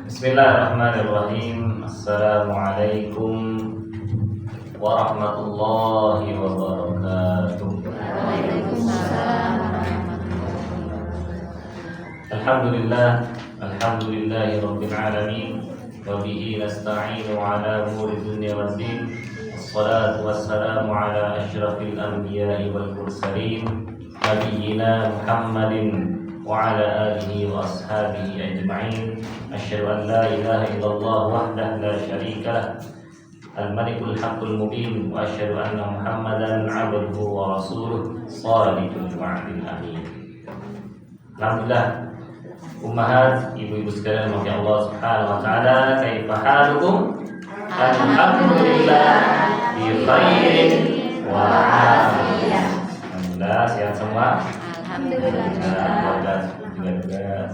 Bismillahirrahmanirrahim. Assalamualaikum warahmatullahi wabarakatuh. Alhamdulillahi rabbil alamin. Wa bihi nasta'inu ala umuri dunya waddin. Wassalatu wassalamu ala asyrafil anbiya'i wal mursalin, nabiyyina Muhammadin wa ala alihi wa ashabihi ajma'in. Asyhadu an la ilaha illallah wahdahu la syarika lah, al-malikul haqqul mubin, wa asyhadu anna Muhammadan 'abduhu wa rasuluh, shadiqul wa'dil amin. Alhamdulillah, ummahat, ibu-ibu sekalian maka Allah Subhanahu wa taala, kaifa halukum? Alhamdulillah bi khairin wa afiyah. Alhamdulillah sehat semua. Alhamdulillah.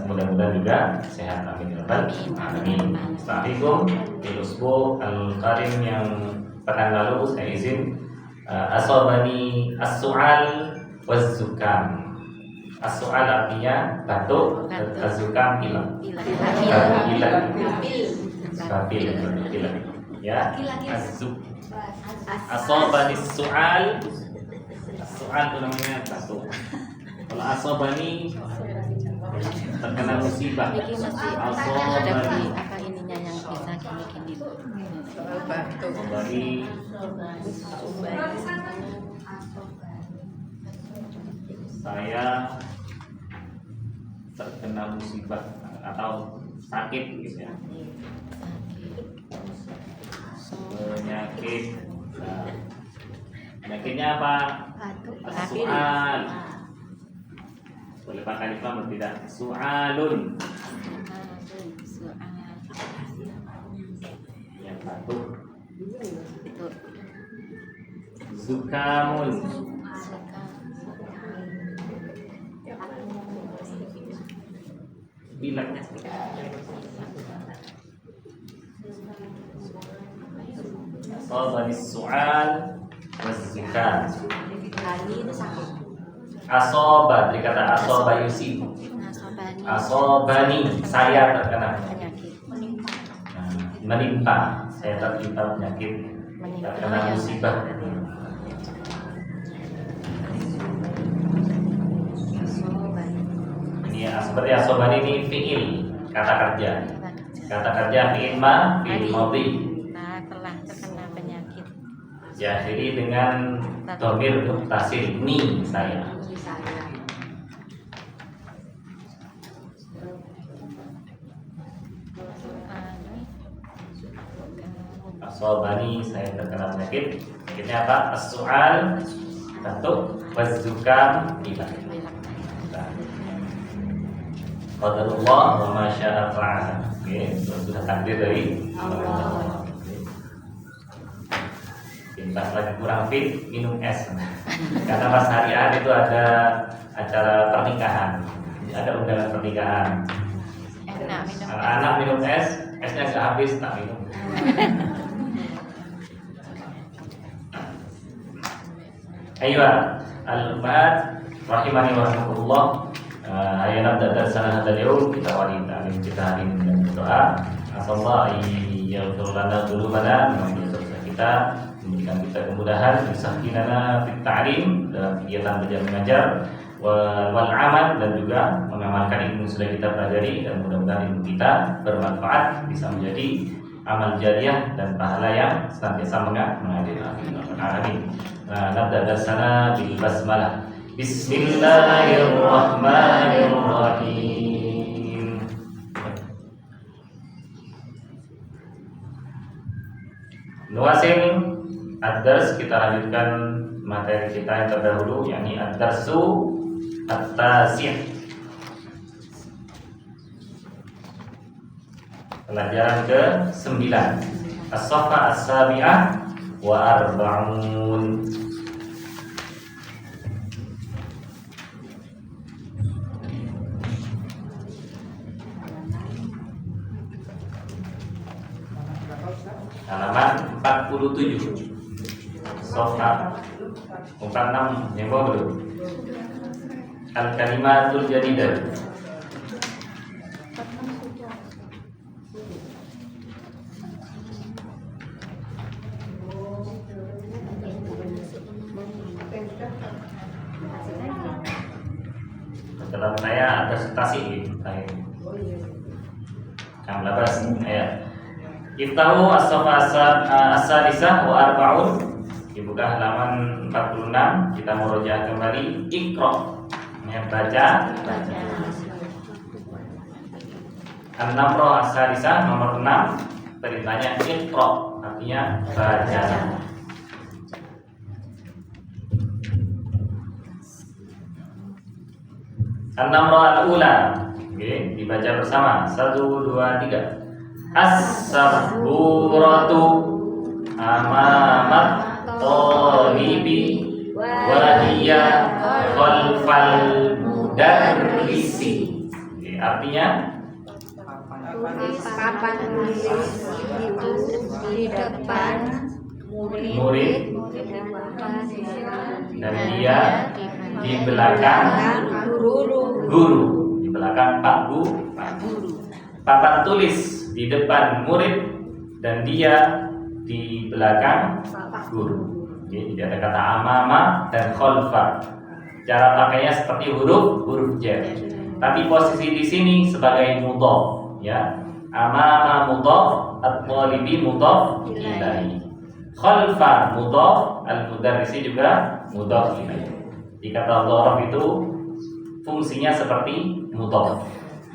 Mudah-mudahan juga sehat, amin ya rabbal alamin. Assalamualaikum. Di usbu al-karim yang pekan lalu saya izin asobani as-su'al waz-zukam. As-su'al artinya batuk, az-zukam pilek. Pilek. Ya, asobani as-su'al. As-su'al itu namanya batuk. Kalau asobani terkena musibah. Asobani apa ininya yang bisa gini-gini. Asobani saya terkena musibah atau sakit gitu ya. Penyakit. Nah, penyakitnya apa? Soal. Boleh pakai alif lam tidak? Soalun. Yang batuk. Zukamun. Pilek. Asabani su'al waz-zukam. Asoba, dari kata asoba yusib. Asobani, saya terkena penyakit. Menimpa, saya tertimpa penyakit, terkena musibah. Ini ya, seperti asobani ini fi'il, kata kerja. Kata kerja fi'il ma, fi'il madhi. Telah terkena penyakit. Jadi dengan dhamir muttasil, ni saya. Asobani, saya terkena penyakit. Penyakitnya apa? As-su'al, batuk, waz-zukam, pilek. Qadarullah wa ma syaa fa'ala. Oke, sudah takdir dari Allah. Pas lagi kurang fit, minum es. Karena pas hari itu ada acara pernikahan, ada undangan pernikahan. Anak minum es, esnya sudah habis, tak minum. Ayo, al-ummahat rahimani wa rahmatullah. Ayo nabda darsana hadzal yaum. Kita hari ini dengan berdoa. Asallahu yaghfir lana dzunubana, mengampuni dosa kita, memberikan kita kemudahan, yusakinana fit ta'lim, dalam kegiatan belajar mengajar, wal amal, dan juga mengamalkan ilmu yang sudah kita pelajari, dan mudah-mudahan ilmu kita bermanfaat, bisa menjadi amal jariah dan pahala yang senantiasa mengalir. Amin. Nabda darsana bil basmalah. Bismillahirrahmanirrahim. Nuwasil ad-dars, kita lanjutkan materi kita yang terdahulu, yakni ad-darsu at-tasi'. Pelajaran ke-9, as-safha as-sabi'ah wa arba'un. Halaman 47. Safha 46 yang bawah belum? Al-kalimatul jadidah. saya presentasi gitu. Nah, labas ayat. Iftahu as-safa as-sadisah wa arba'un. Dibuka halaman 46, kita murojaah kembali. Iqra. Baca. An-namrah as-sadisah nomor 6. Perintahnya Iqra, artinya baca. An-namrah al-ula. Oke, dibaca bersama. 1, 2, 3. As-sabburatu amamat talibi wa hiya khalfal mudarrisi. Oke, artinya papan tulis itu di depan murid dan dia di belakang guru, di belakang Pak Guru. Papan tulis di depan murid dan dia di belakang guru. Jadi ada kata amama dan khalfa. Cara pakainya seperti huruf jar. Tapi posisi di sini sebagai mudhaf, ya. Amama mudhaf, at-talibi mudhaf ilaihi. Khalfa mudhaf, al-mudarrisi juga mudhaf ilaihi. Di kata dharaf itu fungsinya seperti mudhaf.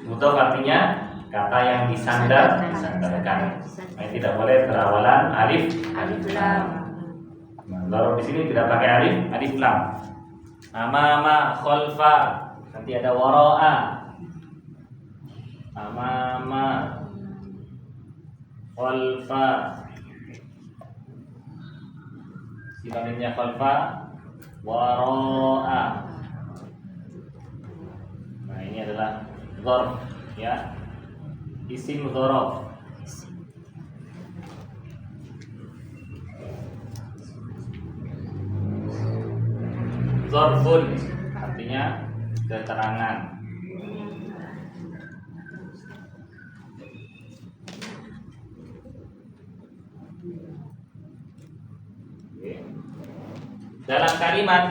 Mudhaf artinya kata yang disandarkan. Nah, tidak boleh berawalan alif lam. Nah, dharaf di sini tidak pakai alif lam. Amama, khalfa, nanti ada wara'a. Amama, khalfa. Sinonimnya khalfa, wara'a. Nah, ini adalah dzarf, ya. Isim dzaraf. Dzarfun artinya keterangan. Dalam kalimat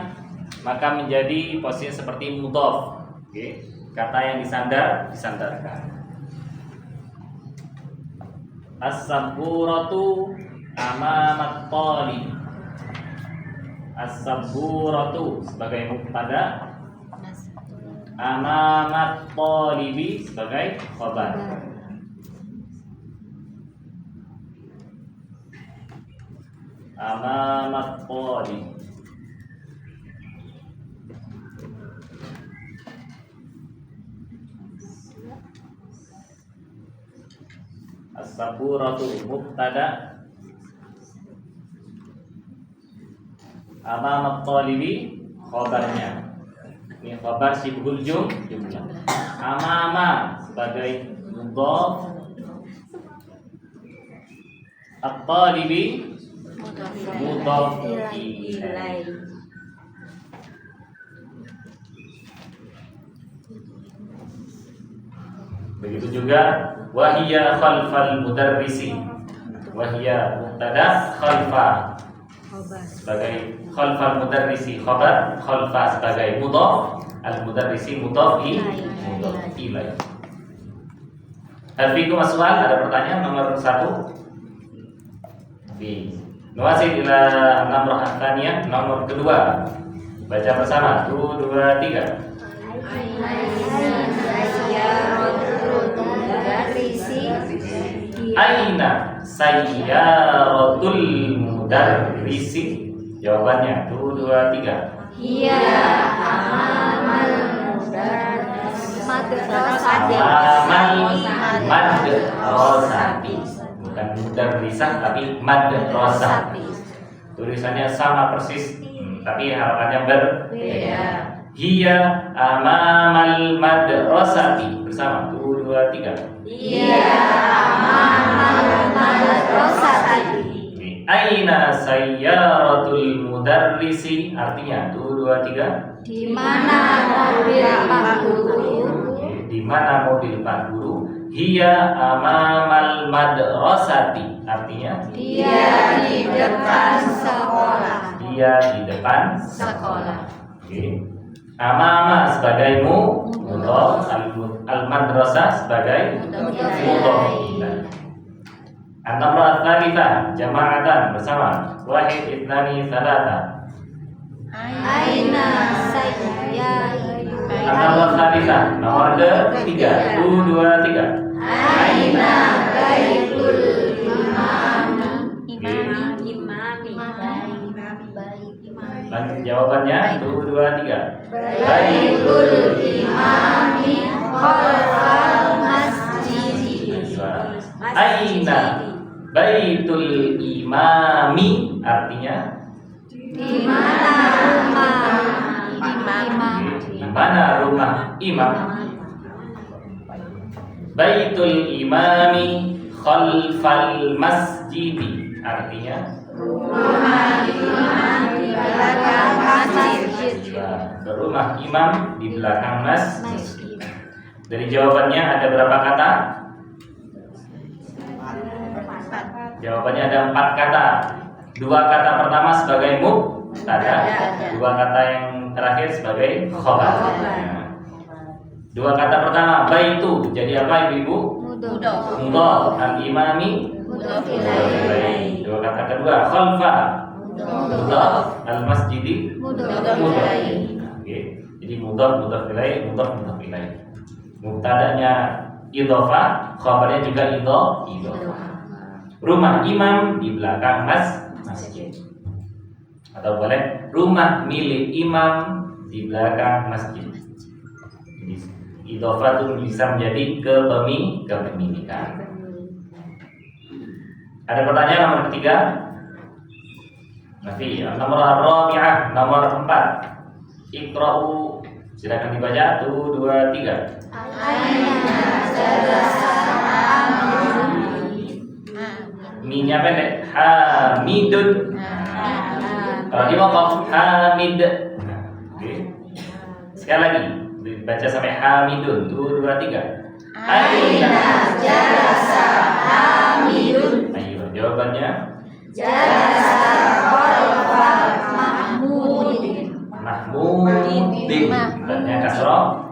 maka menjadi posisi seperti mudhaf. Kata yang disandarkan. As-sabburatu amamat talib. As-sabburatu sebagai mubtada, amamat talibi sebagai khabar. Amamat talib. As-sabburatu mubtada, amamat talibi khabarnya. Ini khabar sibhul jumlah. Amama sebagai mudhaf, at-talibi mudhaf ilaihi. Begitu juga wahia khalfal mudarrisi. Wahia mubtada, khalfa sebagai khalfal mudarrisi khabar, khalfa sebagai mudhaf, al mudarrisi mudhaf ilaihi. Hal fikum aswal, ada pertanyaan nomor 1. Nuwasil ila namrah tsaniyah, nomor kedua. Baca bersama. 1, 2, 3. Aina sayyaratul mudarrisi. Jawabannya 1, 2, 3. Hiya amamal madrasati. Madrasati. Bukan mudarrisah tapi madrasati. Tulisannya sama persis, tapi harapannya berbeda. Hiya amamal madrasati. Bersama. 1, 2, 3. Hiya amamal madrasati. Aina sayyaratul mudarrisi, artinya 1, 2, 3. Di mana mobil Pak Guru? Di mana mobil Pak Guru? Hiya amamal madrasati, artinya Dia di depan sekolah. dia di depan Sekolah. Oke. Amama sebagai mudhof, al-madrasah sebagai mudhof ilaih. An-namrah tsalitsah jama'atan bersama. Wahid, itnani, tsalatsa. Aina saya. An-namrah tsalitsah nomor ketiga. 1, 2, 3. Aina baitul Lanjut jawabannya 1, 2, 3. Baitul imami khalfal masjid. Aina baitul imami artinya Di mana rumah di mana rumah imam. Baitul imami khalfal masjid artinya rumah imam di belakang masjid. rumah imam di belakang masjid. Dari jawabannya ada berapa kata? Jawabannya ada 4 kata. 2 kata pertama sebagai mubtada, 2 kata yang terakhir sebagai khobar. 2 kata pertama baitu jadi apa ibu-ibu? Mudhof, al-imami mudhof ilaih. 2 kata kedua khalfa mudhof, al-masjidi mudhof ilaih. Oke. Jadi mudhof ilaih, mudhof ilaih. Mubtadanya idhofah, khabarnya juga idhofah. Rumah imam di belakang masjid. Atau boleh rumah milik imam di belakang masjid. Jadi idhofah itu bisa menjadi kepemilikan. Ada pertanyaan nomor ketiga? Masih nomor ar-rabi'ah, nomor 4. Iqra'u, silakan dibaca. 1, 2, 3. Minya pendek Hamidun. Kalau di waqaf Hamid. Oke. Sekali lagi dibaca sampai Hamidun. 1, 2, 3. Aina jalasa Hamidun. Ayo jawabannya Jalasa khalfal mahmudin. Mahmudin. Tanya kasroh.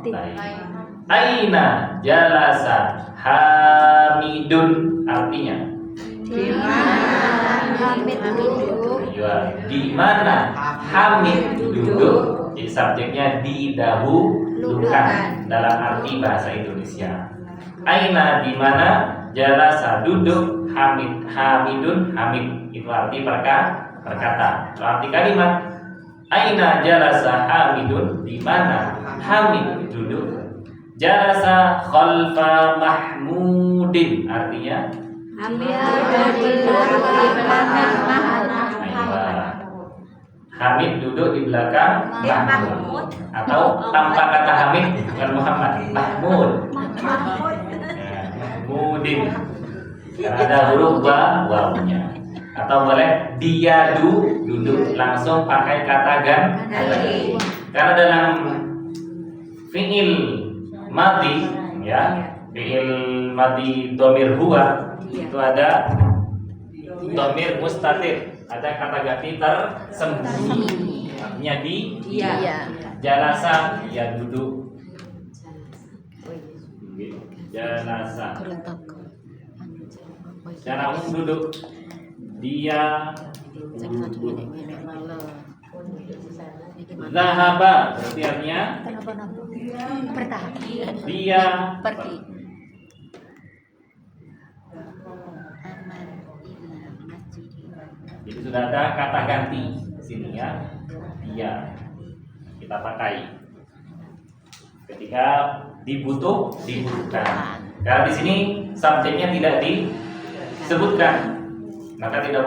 Aina jalasa Hamidun artinya Di mana Hamid duduk? di mana Hamid duduk. Jadi subjeknya didahulukan dalam arti bahasa Indonesia. Aina di mana, jalasa duduk, Hamidun Hamid itu arti perkata. Arti kalimat aina jalasa Hamidun, di mana Hamid duduk. Jalasa khalfa Mahmudin artinya Hamid duduk di belakang Hamid duduk di belakang Mahmud. Atau tanpa kata Hamid bukan Muhammad, Mahmud. Mahmudin. Karena ada huruf wawunya. Atau boleh dia duduk langsung pakai kata ganti. Karena dalam fi'il madi ya, fi'il madi dhamir huwa itu ada dhamir mustatir, ada kata ganti tersembunyi. Artinya dia. Jalasa ya duduk. Jalasa secara umum duduk. Dia duduk. Zahaba berarti artinya dia pergi. Jadi sudah ada kata ganti di sini ya. Dia kita pakai ketika dibutuhkan. Karena di sini subjeknya tidak disebutkan, maka tidak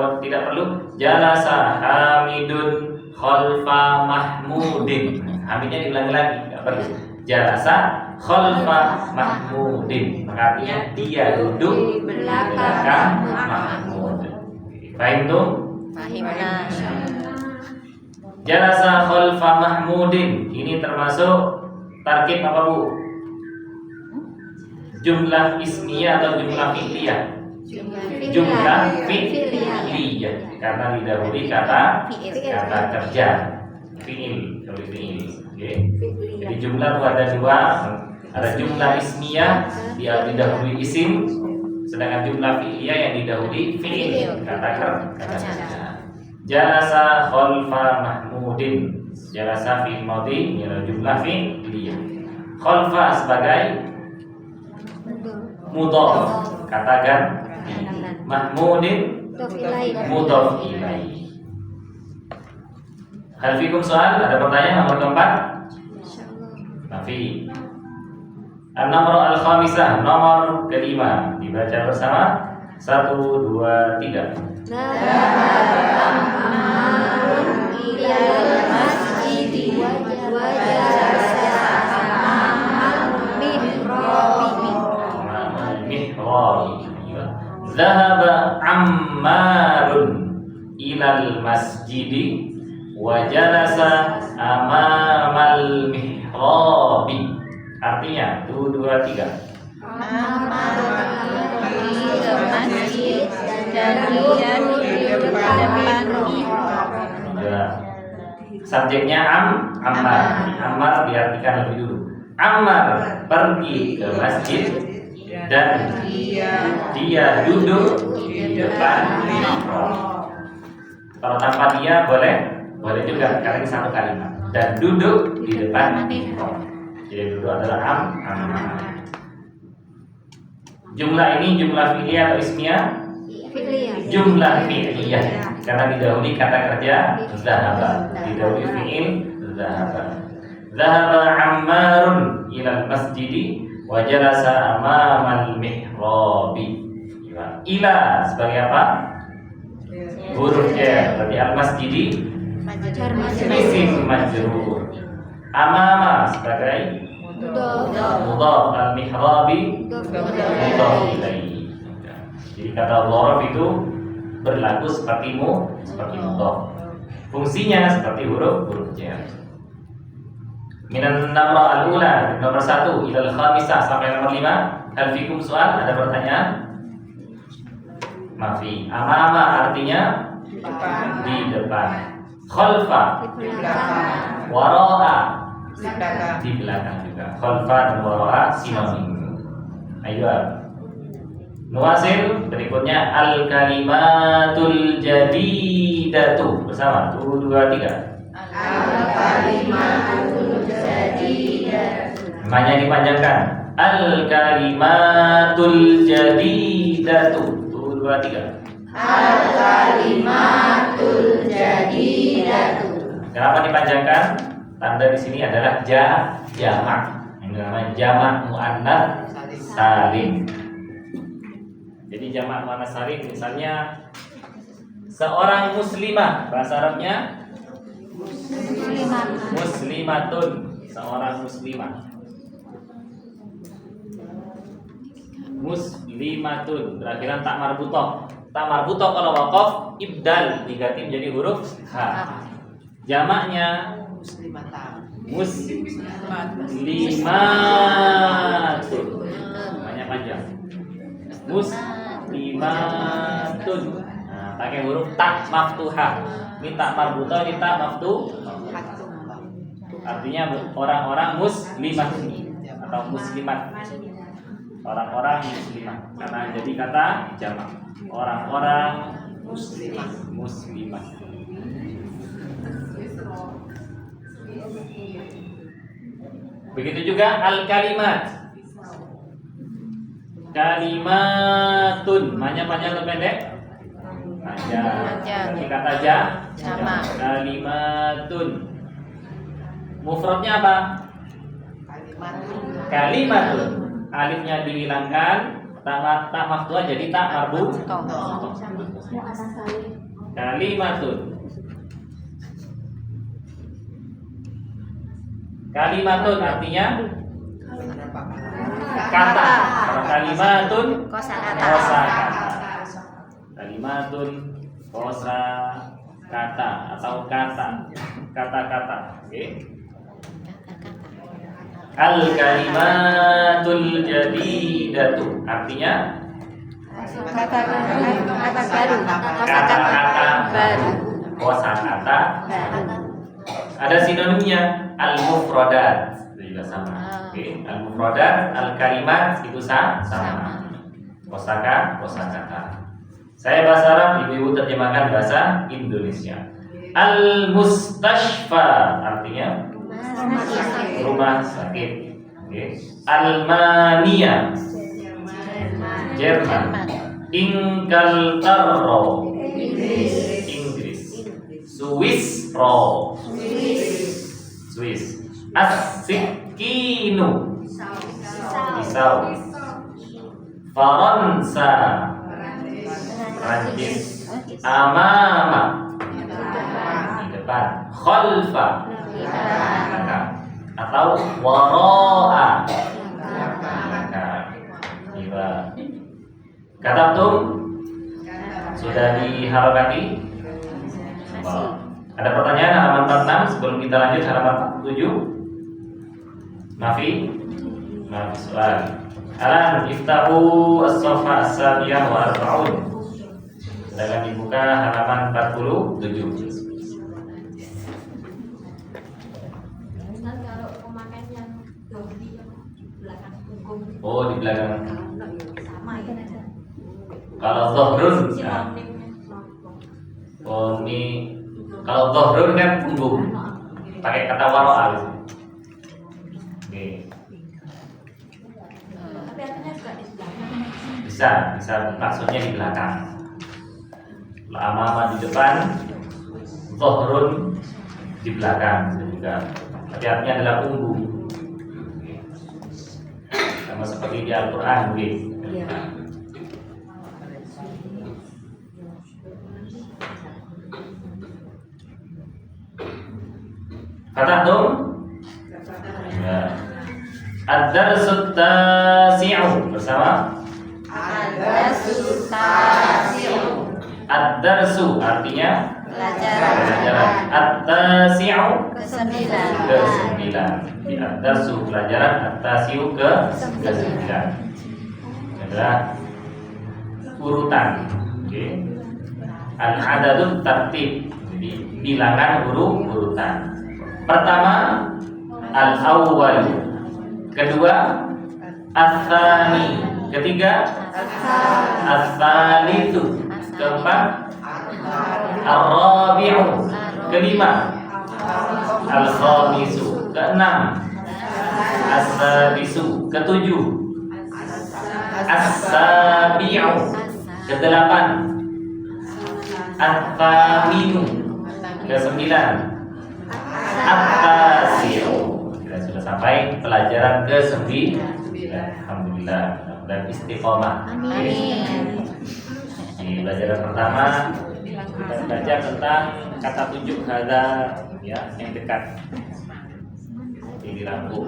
perlu jalasa Hamidun khalfa Mahmudin. Hamidnya diulangi lagi, tidak perlu. Jalasa khalfa Mahmudin, maka artinya dia duduk di belakang Mahmud. Paham tuh? Fahimna. Jalasa khalfa Mahmudin ini termasuk tarkib apa Bu? Jumlah ismiyah atau jumlah fi'liyah? Jumlah fi'liyah karena didahului kata kerja fi'il, kalau fi'il. Oke. jumlah itu ada dua, ada jumlah ismiyah dia didahului isim, sedangkan jumlah fi'liyah yang didahului fi'il, kata kerja. Jalasa khalfa Mahmudin, jalasa fi'il madhi adalah jumlah fi'liyah. Khalfa sebagai mudhaf, katakan Mahmudin mudhaf ilaih. Hal fikum soal, ada pertanyaan nomor keempat? Nafi. An-nomor al-khamisah, nomor kelima, dibaca bersama. 1, 2, 3. Amarun ilal masjidi wa jalasa amamal mihrabi. Zahaba Ammarun ilal masjidi wa jalasa amamal mihrabi. Artinya 1, 2, 3. Amarun pergi ke masjid dan dia di depan mihrab. Subjeknya Ammar. Ammar diartikan lebih dulu. Ammar pergi ke masjid dan dia duduk di depan mihrab. Kalau tanpa dia boleh juga, karena ini satu kalimat. Dan duduk di depan mihrab. Jadi duduk adalah Ammar. Jumlah ini jumlah fi'liyah atau ismiyah? Jumlah fi'liyah, karena didahului kata kerja zahaba, didahului fi'il zahaba. Zahaba Ammarun ilal masjidi wa jalasa amamal mihrabi. Ila sebagai apa? Huruf jar, berarti al-masjidi isim majrur. Amama sebagai mudhaf, al-mihrabi mudhaf ilaih. Jadi kata dhorof itu berlaku seperti mudhaf. Fungsinya seperti huruf jar. Minan namra al-ula, nomor 1 ilal khamisah sampai nomor 5. Hal fikum soal, ada pertanyaan? Mafi. Amama artinya di depan. Khalfa wara'a di belakang juga. Khalfa dan wara'a sinonim. Ayo. Nuwasil berikutnya al-kalimatul jadidatu bersama 1, 2, 3. Al-kalimatul jadidatu. Namanya dipanjangkan. Al-kalimatul jadidatu 1, 2, 3. Al-kalimatul jadidatu. Kenapa dipanjangkan? Tanda di sini adalah jamak. Ini namanya jamak muannats salim. Jadi jamak muannats salim misalnya seorang muslimah, bahasa Arabnya muslimatun, seorang muslimah. Muslimatun berakhiran tak marbutoh. Tak marbutoh kalau waqaf ibdal diganti menjadi huruf ha. Jamaknya muslimatun. Namanya panjang. Muslimatun. Nah, pakai huruf tak maftuhah. Ini tak marbutoh, ini tak maftuh. Artinya orang-orang muslimat atau muslimat. Orang-orang muslimah, karena jadi kata jamak. Orang-orang muslimah. Begitu juga al-kalimat. Kalimatun, banyak panjang atau pendek? Panjang. Jadi kata jamak. Kalimatun. Mufradnya apa? Kalimatun. Alifnya dihilangkan, tak maftuhah jadi tak marbu. Kalimatun. Kalimatun artinya kata. Kalimatun kosakata. Kalimatun kosakata atau kata-kata. Oke. Al-kalimatul jadidatu artinya kata-kata baru. Kosakata. Ada sinonimnya al-mufradat. juga sama. Oke, al-mufradat, al-kalimat itu sama. Kosakata. Saya bahasa Arab, ibu-ibu terjemahkan bahasa Indonesia. Al-mustashfa artinya rumah sakit. Oke. Almania Jerman. Ingkalterra Inggris. Swiss. As-sikinu pisau. Faransa Prancis. Amama di depan. Khalfa belakang. Atau waro'a belakang. Katabtum sudah diharokati? Ada pertanyaan halaman 46 sebelum kita lanjut halaman 47? Mafi soal. Alan iftahu as-safa as-sabiyah wa arba'un. Silakan dibuka halaman 47. Kalau pemakaian yang dohri yang di belakang punggung. Oh, di belakang. Sama ya. Kalau zohrun, oh ini kalau zohrun kan punggung. Pakai kata waro'a. Oke. Tapi artinya juga di belakang. Bisa maksudnya di belakang. Amama di depan, zohrun di belakang juga. Tapi artinya adalah punggung. Sama seperti di Al-Quran, Iya. Fatahtum? Ya. Ad-darsut tasi'u bersama. Ad-darsu artinya pelajaran. At-tasi'u Kesembilan. ke-9. Di ad-darsu pelajaran, at-tasi'u ke-9. Adalah urutan. Oke. Al-adadut tartib. Jadi bilangan urutan. Pertama al-awwal, kedua as-tsani, ketiga as-tsalitsu, keempat ar-rabi'u, kelima al-khamisu, keenam as-sadisu, ketujuh as-sabi'u, kedelapan at-thaminu, kesembilan at-tasi'u. Kita sudah sampai pelajaran ke-9. Alhamdulillah, dan istiqomah. Amin. Di pelajaran pertama kita belajar tentang kata tunjuk hadza, ya, yang dekat. Ini dirangkum.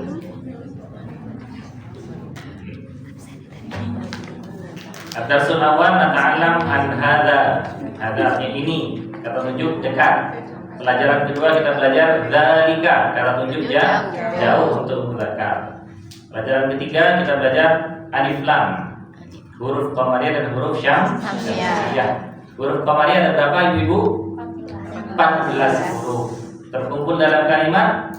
Ad-darsul awwal nata'allam an hadza. Hadza artinya ini, kata tunjuk dekat. Pelajaran kedua kita belajar dzalika, kata tunjuk jauh untuk mudzakkar. Pelajaran ketiga kita belajar alif lam, huruf qamariyah dan huruf syamsiyah. Huruf qamariyah ada berapa ibu-ibu? 14 huruf. Terkumpul dalam kalimat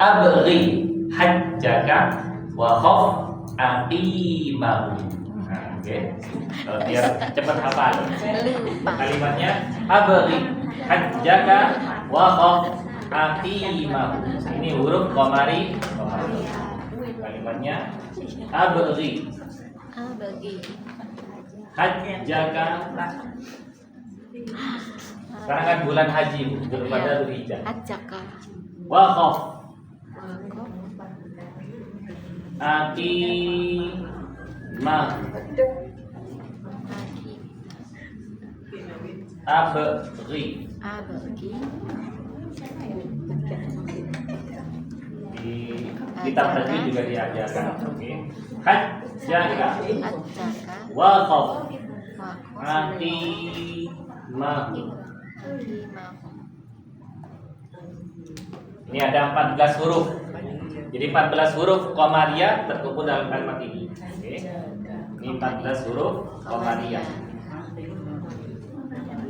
abghi hajjaka wa khaf aqimahu. Nah, oke. Kalau biar cepat hafal. Kalimatnya abghi hajjaka wa khaf aqimahu. Ini huruf qamari. Kalimatnya abghi hajjaka. Sekarang kan bulan haji, daripada Dzulhijjah. Ajaka. Wa khaf aqimah. Abghi. Di kitab tajwid juga diajarkan. Oke. Hajjaka wa khaf aqimah. Ini ada 14 huruf. Jadi 14 huruf qamariyah terkumpul dalam kalimat ini. Oke. Ini 14 huruf qamariyah.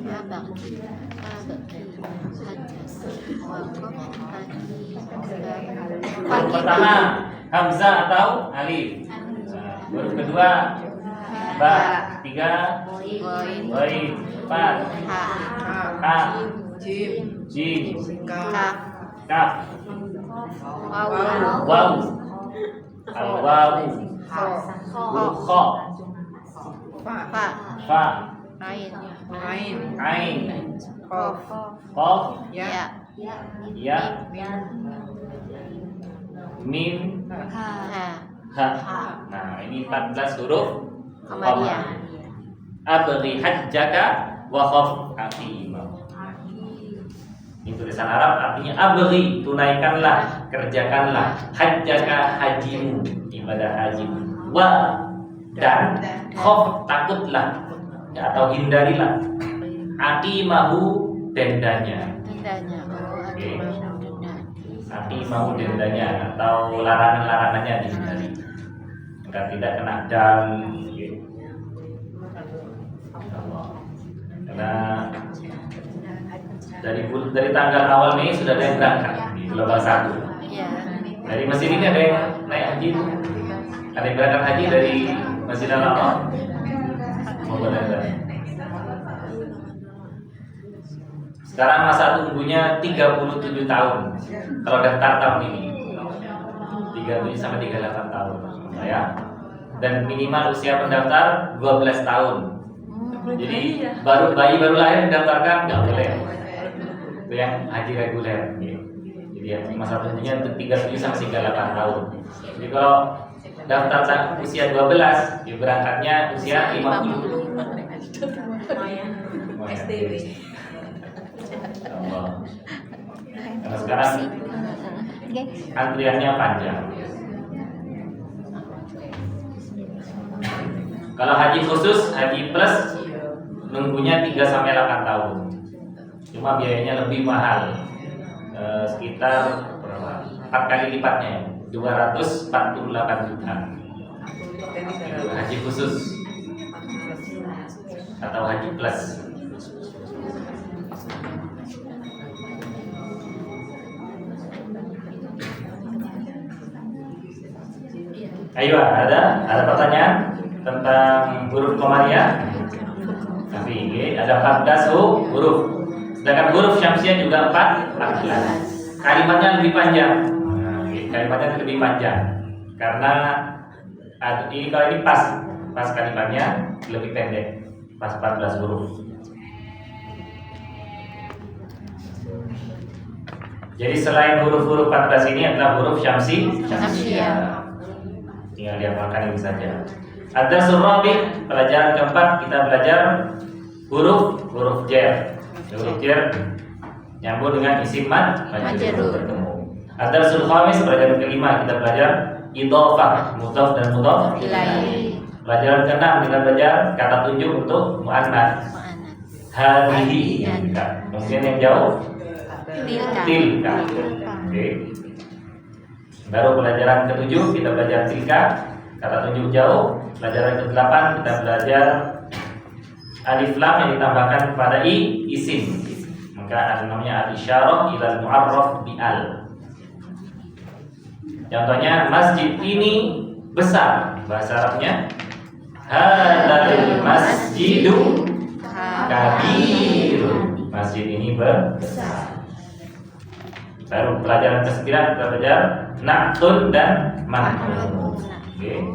abaki hajas wakaf Huruf pertama hamzah atau alif. Huruf kedua ba, tiga wain, empat ha, jim, kaf, waw, al waw, huruf kha, fa, ain, qaf, ya, mim, ha. Nah, ini 14 huruf Qamariyah. Abghi hajjaka wa khaf aqima. Ini tulisan Arab artinya abghi, tunaikanlah, kerjakanlah, hajjaka hajimu, ibadah hajimu, wa dan khaf takutlah ya, atau hindarilah, aqimahu dendanya. Oke. Aqimahu dendanya atau larangan-larangannya dihindari agar tidak kena dam. Karena dari tanggal awal Mei sudah ada yang berangkat di gelombang 1. Iya. Dari masjid ini ada yang naik haji, ada yang berangkat haji dari Masjid Al-Aqsa. Sekarang masa tunggunya 37 tahun kalau daftar tahun ini. 37 sampai 38 tahun ya. Dan minimal usia pendaftar 12 tahun. Jadi bayi baru lahir didaftarkan nggak boleh. Itu yang haji reguler. Jadi yang masa tunggunya untuk 37 sampai 38 tahun. Jadi kalau daftar usia 12, ya berangkatnya usia 50. SDW. Allah. Karena sekarang antriannya panjang. Kalau haji khusus, haji plus nunggunya 3 sampai 8 tahun. Cuma biayanya lebih mahal. Sekitar 4 kali lipatnya, 248 juta. Haji khusus atau haji plus. Ayo, ada pertanyaan tentang huruf Qamariyah? Tapi ada 14 huruf. Sedangkan huruf Syamsiah juga 14. Kalimatnya lebih panjang. Kalimatnya lebih panjang karena ini kalau ini pas kalimatnya lebih pendek, pas 14 huruf. Jadi selain huruf-huruf 14 ini adalah huruf Syamsiah. Tinggal dihafalkan ini saja. Ada surabi, pelajaran keempat kita belajar huruf jar. Huruf jar nyambung dengan isim majrur bertemu. Ada sulkhamis, pelajaran kelima kita belajar idhofah, mudhof dan mudhof ilaih. Pelajaran keenam kita belajar kata tunjuk untuk muannats. Hadhihi. Kemudian yang jauh tilka. Oke. Baru pelajaran ke-7 kita belajar tilka, kata tunjuk jauh. Pelajaran ke-8 kita belajar alif lam yang ditambahkan kepada isim. Maka ada namanya al-isyarah ilal mu'arraf bi al. Contohnya masjid ini besar, bahasa Arabnya hadzal masjidu kabir. Masjid ini besar. Baru pelajaran ke-9 kita belajar na'tun dan man'un. Oke.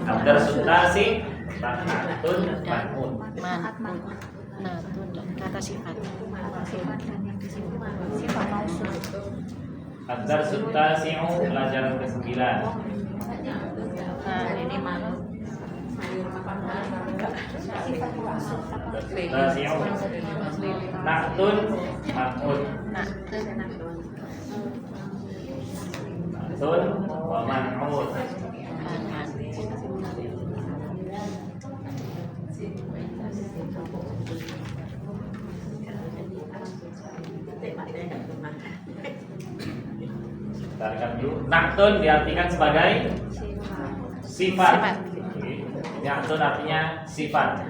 After sutasi na'tun man'un. Na'tun dan kata sifat. Sifat mausul. After sutasi pelajaran ke-9. Nah, ini mana? Sifat mausul. Sutasi na'tun man'un. Na'tun wa man'un. Tarikan dulu. Na'tun diartikan sebagai sifat. Na'tun artinya sifat.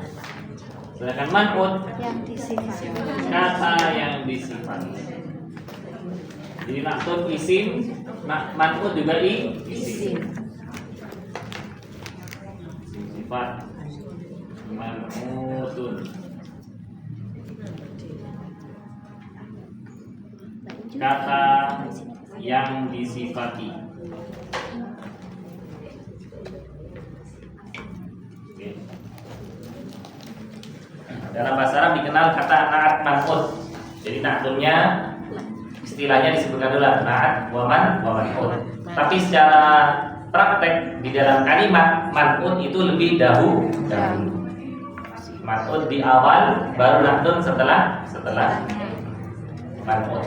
Sedangkan man'ut Yang disifati. kata yang disifati. Jadi na'tun isim, man'ut juga isim. Isim. Sifat man'utun. Kata yang disifati. Oke. Dalam bahasa Arab dikenal kata na'at man'ut. Jadi na'tunnya istilahnya disebutkan dulu na'at wa man'ut. Tapi secara praktek di dalam kalimat man'ut itu lebih dahulu. Man'ut di awal, baru na'tun setelah man'ut.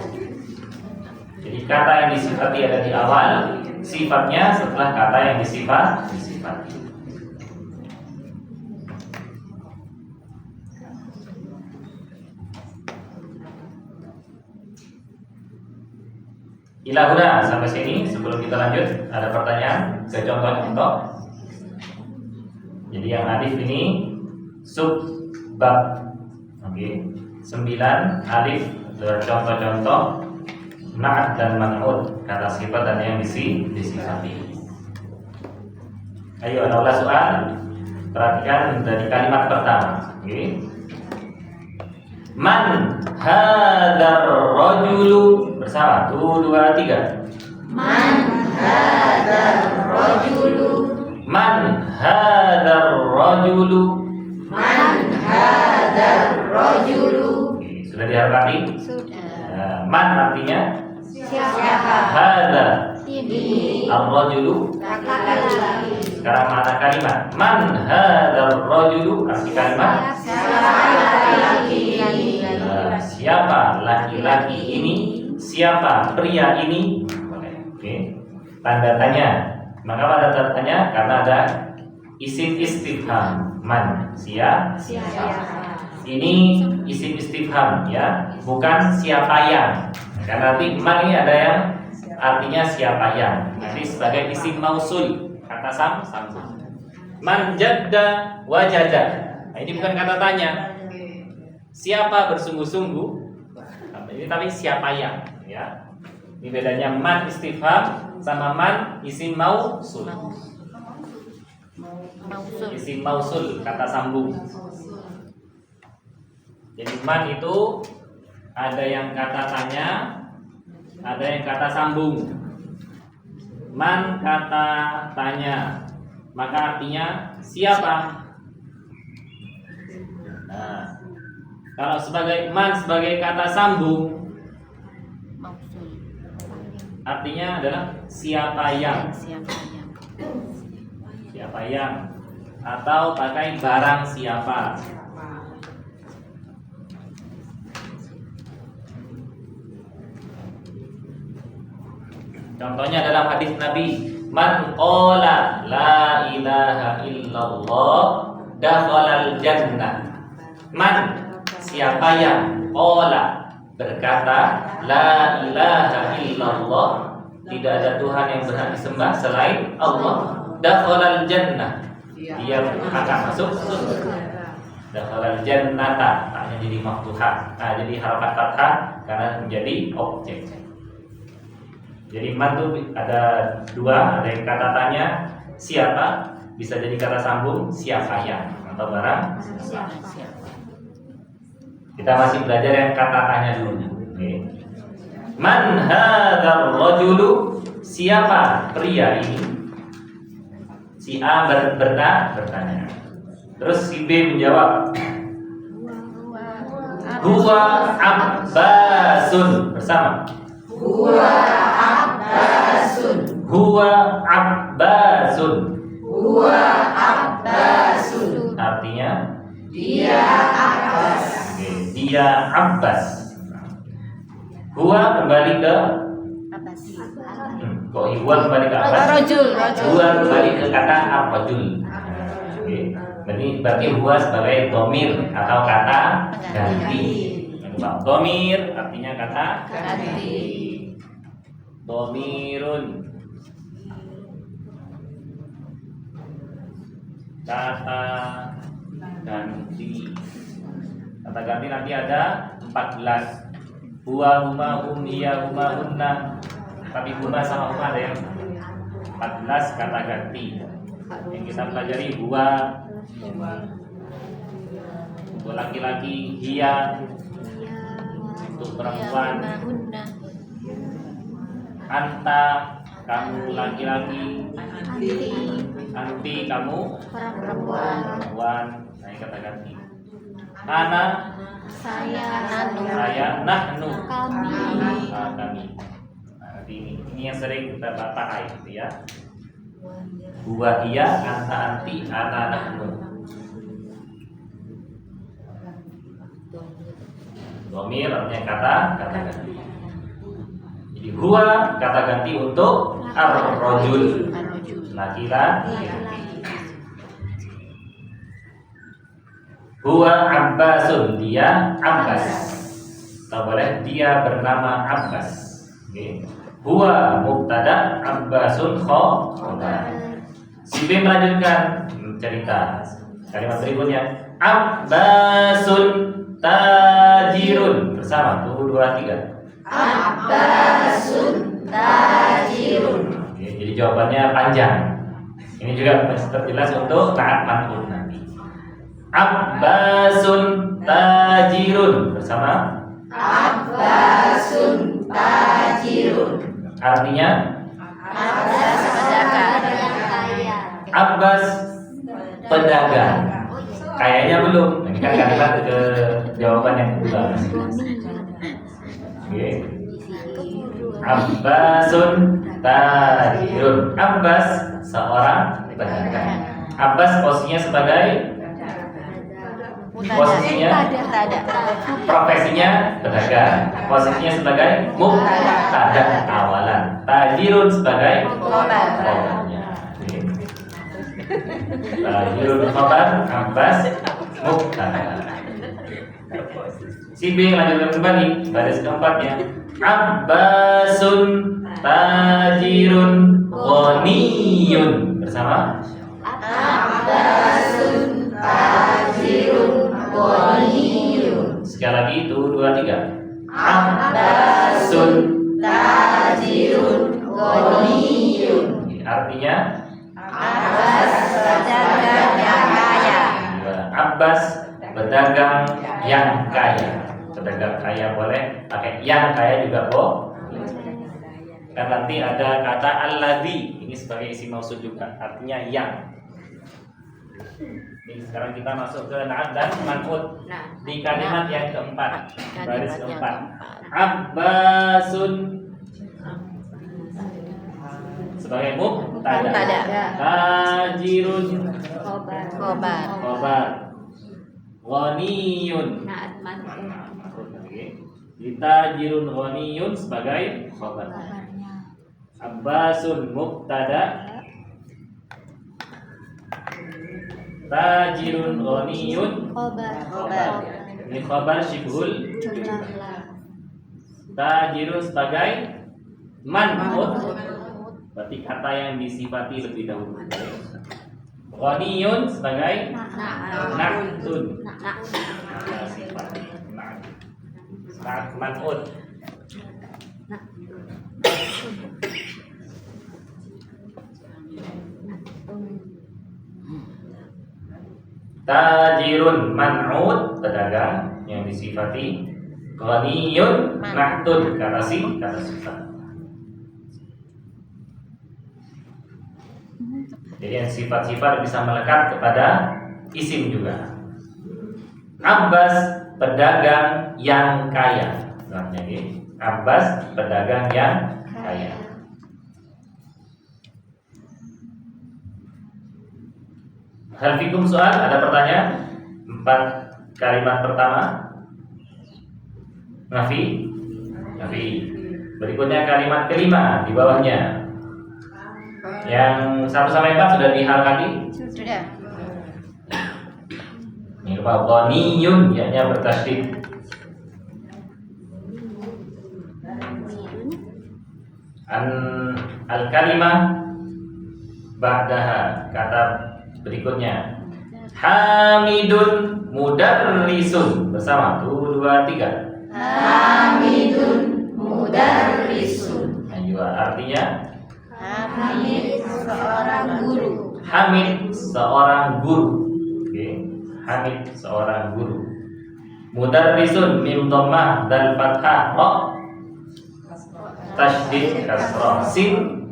Jadi kata yang disifati ada di awal, sifatnya setelah kata yang disifati. Ilahuna sampai sini. Sebelum kita lanjut, ada pertanyaan ke contoh-contoh. Jadi yang alif ini subbab. Oke. 9 alif contoh-contoh na'at dan man'ut, kata sifat dan yang disifati. Ayo, ada ulas soal. Perhatikan dari kalimat pertama. Oke. Man hadzal rajulu, bersama 1 2 3. Man hadzal rajulu. Man hadzal rajulu. Man hadzal rajulu. Oke, sudah dihafali? Sudah. Man artinya Siapa? hadza, Ini ar-rajulu. laki-laki. Sekarang mana kalimat? Man hadzal rajulu, arti kalimat siapa laki-laki ini? Siapa pria ini? Oke. Tanda tanya. Maka pada tanda tanya karena ada isim istifham. Man, siapa? Ini isim istifham ya, bukan siapa yang. Karena nanti man ini ada yang artinya siapa yang. Nanti sebagai isim mausul, kata sambung. Man jadda wajada. Nah, ini bukan kata tanya. Siapa bersungguh-sungguh? Ini tapi siapa yang, ya. Ini bedanya man istifham sama man isim mausul. Mausul. Isim mausul, kata sambung. Jadi man itu ada yang kata tanya, ada yang kata sambung. Man kata tanya, maka artinya siapa? Nah, kalau sebagai man sebagai kata sambung, Mausul. artinya adalah siapa yang, Siapa yang? siapa yang, atau pakai barang siapa. Contohnya dalam hadis Nabi, man qala la ilaha illallah dakhalal jannah. Man, siapa yang qala, berkata la ilaha illallah, tidak ada Tuhan yang berhak disembah selain Allah, dakhalal jannah, dia akan masuk surga. Dakhalal jannata, taknya jadi maftuhah. Nah, jadi harakat fathah karena menjadi objek. Jadi man itu ada dua, ada yang kata tanya siapa, bisa jadi kata sambung siapa yang, atau barang siapa. Kita masih belajar yang kata tanya dulu. Oke. Man hadzal rajulu, siapa pria ini? Si A bertanya. Terus si B menjawab, huwa Abbasun, bersama. Huwa Abbasun. Huwa Abbasun. Huwa Abbasun. Artinya Dia Abbas. oke, dia Abbas. Huwa kembali ke Abbas. kok huwa kembali ke Abbas? Rajul. Huwa kembali ke kata ar-rajul. Oke. Berarti huwa sebagai domir atau kata ganti. Domir artinya kata Ganti. domirun, kata ganti. Kata ganti nanti ada 14. Huwa, huma, hum, hiya, huma, hunna. Tapi huma sama huma ada yang 14 kata ganti. Yang kita pelajari huwa untuk laki-laki, hiya untuk perempuan, Mahunna. anta kamu laki-laki, Anti. anti kamu Perempuan. perempuan. Nah, ini kata ganti. Ana Saya. Nanu. saya, nahnu Kami. kami. Nah, nanti ini yang sering kita pakai gitu ya. Huwa, hiya, anta, anti, ana, nahnu. Dhamir artinya kata ganti. Jadi huwa kata ganti untuk ar-rajul, laki-laki. Huwa Abbasun, dia Abbas. Tak boleh dia bernama Abbas. Okay. Huwa mubtada, Abbasun khabar. Si B melanjutkan cerita. Kalimat berikutnya, Abbasun tajirun. Bersama, tunggu 2, 3. Abbasun tajirun. Oke, jadi jawabannya panjang. Ini juga terjelas untuk taat manhud nanti. Abbasun tajirun. Bersama, Abbasun tajirun. artinya Abbas pedagang. Abbas pedagang. Kayaknya belum. Ini kan kalimat ke jawaban yang kedua. Oke. Abbasun tajirun. Abbas seorang pedagang. Abbas posisinya sebagai posisinya profesinya pedagang, posisinya sebagai mubtada awalan, tajirun sebagai khobarnya. Tajirun khobar, Abbas mubtada. Si B lanjutkan kembali baris keempatnya. Abbasun tajirun ghaniyun. Bersama, Abbasun tajirun ghaniyun. sekali lagi itu 2, 3. Abbasun tajirun ghaniyun. Artinya Abbas pedagang yang kaya. Abbas pedagang yang kaya. Pedagang kaya boleh, pakai yang kaya juga boleh. Kan nanti ada kata alladzi, ini sebagai isim mausuf juga, artinya yang. Ini sekarang kita masuk ke na'at dan man'ut di kalimat yang keempat, baris keempat. Abbasun sebagai mubtada, tajirun khobar, ghaniyun. Tajirun ghaniyun sebagai khobar. Abbasun mubtada, tajirun ghaniyun khobar. Ini khobar syibhul. Tajirun sebagai man'ut, berarti kata yang disifati lebih dahulu. Ghaniyun sebagai na'tun. Sifat na'at man'ut. Tajirun man'ut, pedagang yang disifati. Ghaniyun na'tun, kata sifat. Jadi yang sifat-sifat bisa melekat kepada isim juga. Abbas pedagang yang kaya. Namanya ini Abbas pedagang yang kaya. Hal fikum soal, ada pertanyaan? 4 kalimat pertama. Nafi. Berikutnya kalimat kelima di bawahnya. Yang 1 sampai 4 sudah dihafali? Sudah. Ini lupa ghaniyun, ya bertasydid. Al kalimah ba'daha, kata berikutnya. Hamidun mudarrisun. Bersama. 1, 2, 3. Hamidun mudarrisun. Ayo, artinya Hamid seorang guru. Hamid seorang guru. Oke. Hamid seorang guru. Mudarrisun mim dhammah dal fathah ra tasydid kasrah sin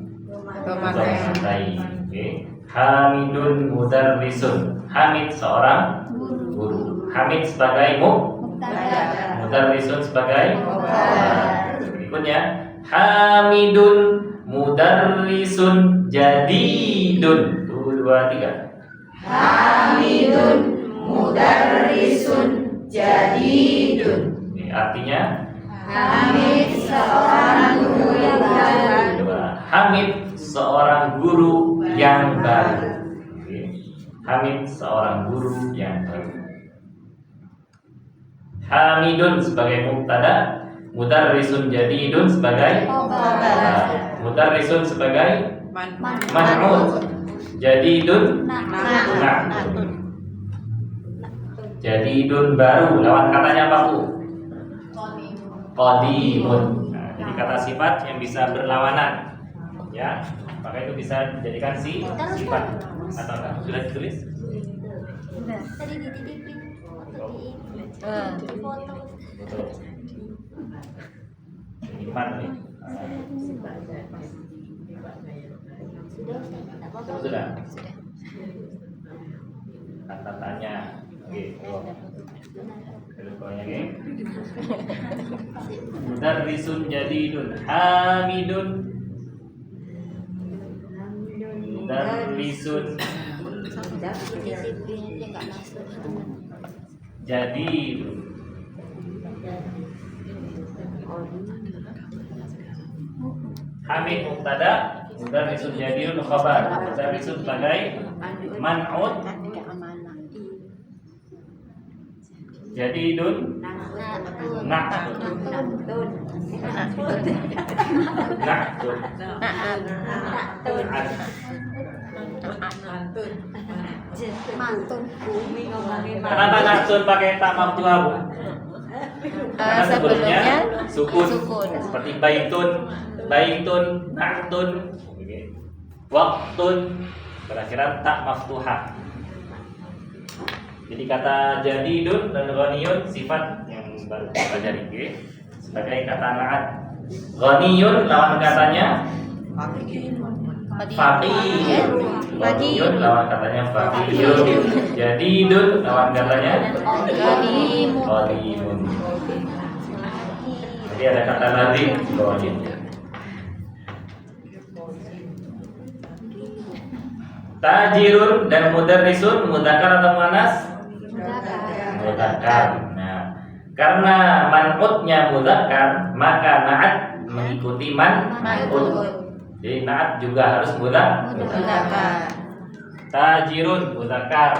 dhammatain. Oke. Hamidun mudarrisun. Hamid seorang guru. Hamid sebagai mudarrisun sebagai berikutnya Hamidun mudarrisun jadidun. 1, 2, 3. Hamidun mudarrisun jadidun. Ini artinya Hamid seorang guru yang baru. Hamid seorang guru yang baru. Oke. Hamid seorang guru yang baru. Hamidun sebagai mubtada, mudarrisun jadidun sebagai Khabar. mudarrisun sebagai man'ut, jadidun na'tun. Jadidun baru, lawan katanya apa, Bu? Qadimun. Nah, jadi kata sifat yang bisa berlawanan, ya, maka itu bisa dijadikan sifat atau enggak? Sudah ditulis? Tadi dititipin di foto. Betul. Sifat nih. Sudah. Kata tanya. Oke, Oke. Mudarrisun jadidun hamidun. Mudarrisun jadidun. Hamid mubtada, mudarrisun jadidun khabar. Mudarrisun sebagai man'ut, jadidun na'tun. Na'tun. Mantun bumi ngomongin Kenapa na'tun pakai tak maftuha, Bu? Karena sebelumnya sukun. Seperti baitun, na'tun, waktun, berakhiran tak maftuha. Jadi kata jadidun dan ghaniyun sifat yang baru kita pelajari, oke? Sebagai kata na'at. Ghaniyun lawan katanya faqir. Ghaniyun lawan katanya faqirun. Jadidun lawan katanya qadimun. Jadi ada kata lazim ghaniyun. Tajirun dan mudarrisun mudzakkar atau muannas? Mudzakkar. Nah, karena man'utnya mudzakkar, maka na'at mengikuti man'ut. Jadi na'at juga harus mudzakkar. Tajirun mudzakkar,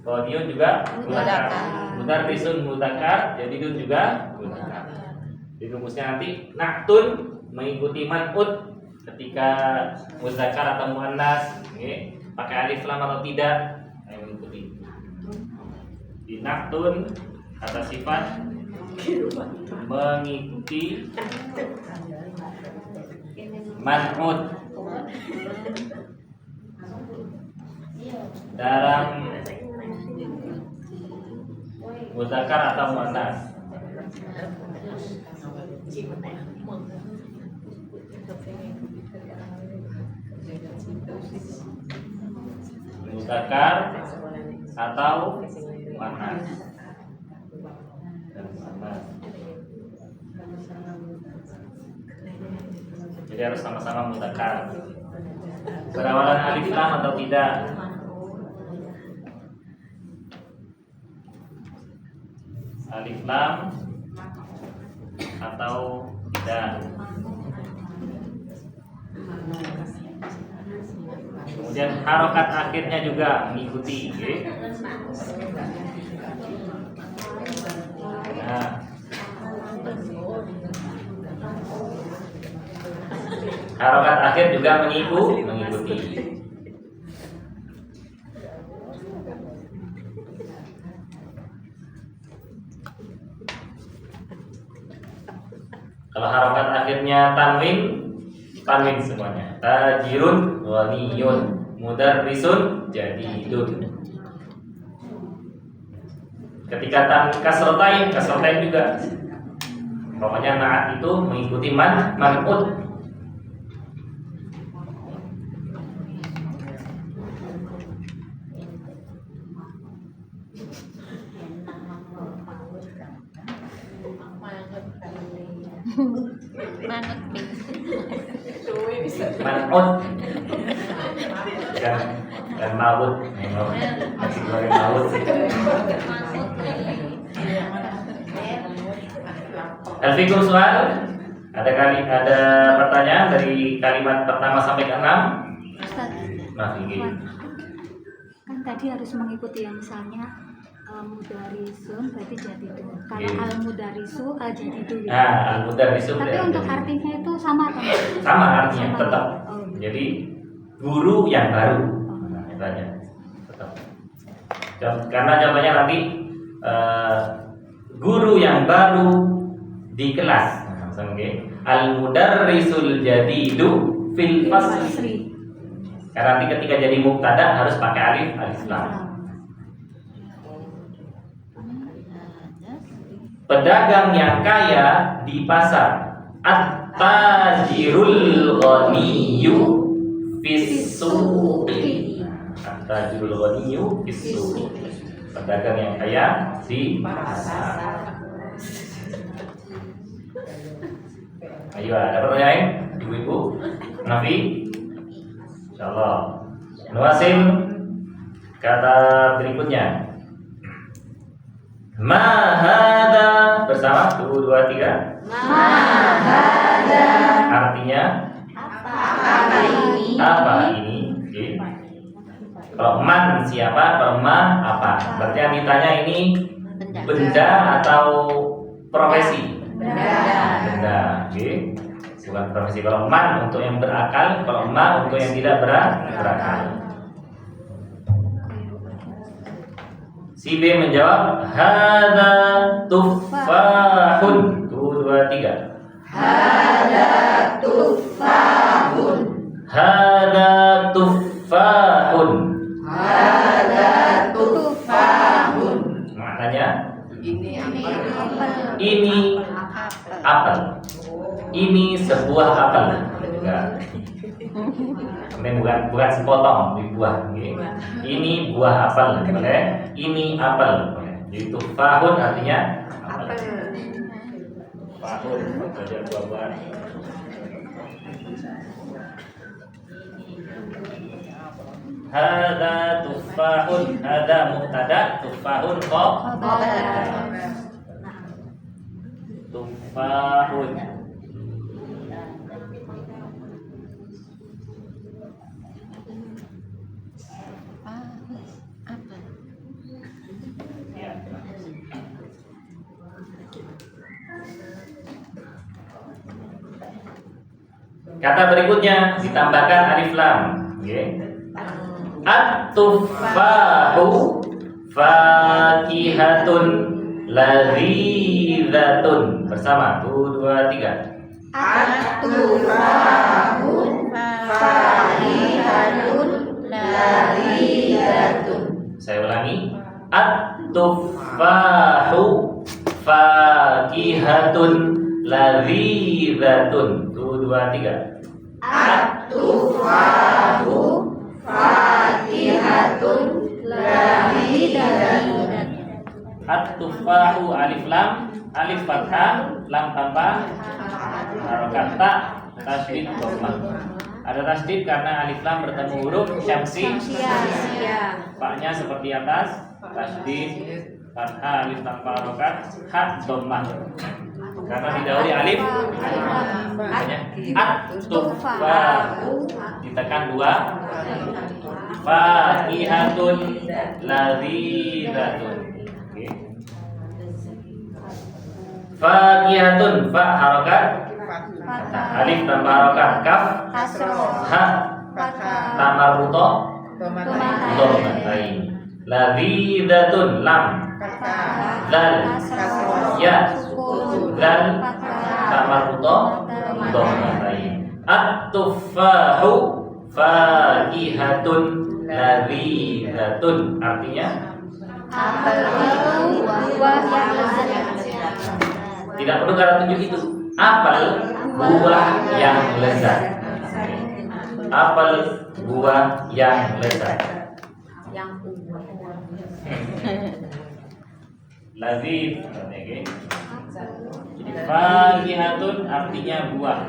qadiyun juga mudzakkar. Mudarrisun mudzakkar, jadidun juga mudzakkar. Di rumusnya nanti na'tun mengikuti man'ut ketika mudzakkar atau muannas, okay. Pakai alif lam atau tidak, yang mengikuti. Di na'tun kata sifat mengikuti man'ut dalam mudzakkar atau muannas. Mudzakkar atau muannas. Jadi harus sama-sama mudzakkar. Berawalan alif lam atau tidak? Alif lam atau tidak? Kemudian harokat akhirnya juga mengikuti, okay? Nah, harokat akhir juga mengikuti. Kalau harokat akhirnya tanwin semuanya. Tajirun, ghaniyun, mudarrisun, jadidun. Ketika kasrotain juga. Pokoknya naat itu mengikuti man'ut. Man'ut. Dan maut. Masih goreng maut. Alfikum soal? Ada pertanyaan dari kalimat pertama sampai ke 6? Ustaz, Maaf ini. kan tadi harus mengikuti yang misalnya mudarisun berarti jadidun. Kalau Iya. al-mudarisu al-jadidun. Nah, al-mudarrisu. Tapi untuk artinya itu sama atau enggak? Sama artinya Sama. tetap. Oh. Jadi guru yang baru. Nah, itu aja. Tetap. Karena jawabannya nanti guru yang baru di kelas. Nah, okay. Al-mudarrisul jadidu fil fasli. Karena nanti ketika jadi mubtada harus pakai alif lam. Pedagang yang kaya di pasar. At-tajirul ghaniyyu fis-suqi. At-tajirul ghaniyyu fis-suqi. Pedagang yang kaya di pasar. Ayo, ada pertanyaan? Ibu-ibu? Nafi? Insyaallah. Nuasim kata berikutnya. Ma hada bersama 1 2 3. Ma hada. Artinya Apa ini? apa ini? Oke. Kalau man siapa? Kalau ma apa? Berarti yang ditanya ini benda atau profesi? Benda. Oke. Bukan profesi. Kalau man untuk yang berakal, kalau ma untuk yang tidak berakal. Si B menjawab hada tufahun. 1 2 3. Hada tufahun. Hada tufahun. Hada tufahun. Maknanya Ini ini apel. Ini sebuah apel. Enggak. Bukan sepotong di buah. Okay. Ini buah apel. Boleh. Ini apel. Jadi tufahun artinya apel. Tufahun belajar buah-buahan. Hada tufahun. Hada mubtada. Tufahun khabar. Tufahun. Ya. Kata berikutnya ditambahkan alif lam. Okay. At-tufahu fakihatun ladhidzatun. Bersama 1 2 3. At-tufahun fakihatun ladhidzatun. Saya ulangi. At-tufahu fakihatun ladhidzatun. 1 2 3. At-tufahu fakihatun ladhidzatun. At-tufahu alif lam, alif fathah, lam tanpa harokat ta, tasdid dhammah. Ada tasdid karena alif lam bertemu huruf syamsi. Paknya seperti atas, tasdid, fathah, alif tanpa harokat, ha dhammah. Karena didahului alif, makanya at-tufahu ditekan 2, fakihatun ladhidzatun. Oke. Fakihatun, fa harokat, alif tanpa harokat, kaf, ha tamarruto, dhammatain. Ladhidzatun, lam, zal, ya, zal, tamarruto dhammatain. At-tuffahu fakihatun ladzizatun. Artinya Apel buah yang lezat. tidak perlu kata tunjuk itu. Apel buah yang lezat. Apel buah yang lezat. Lazid artinya okay. Jadi fakihatun artinya buah.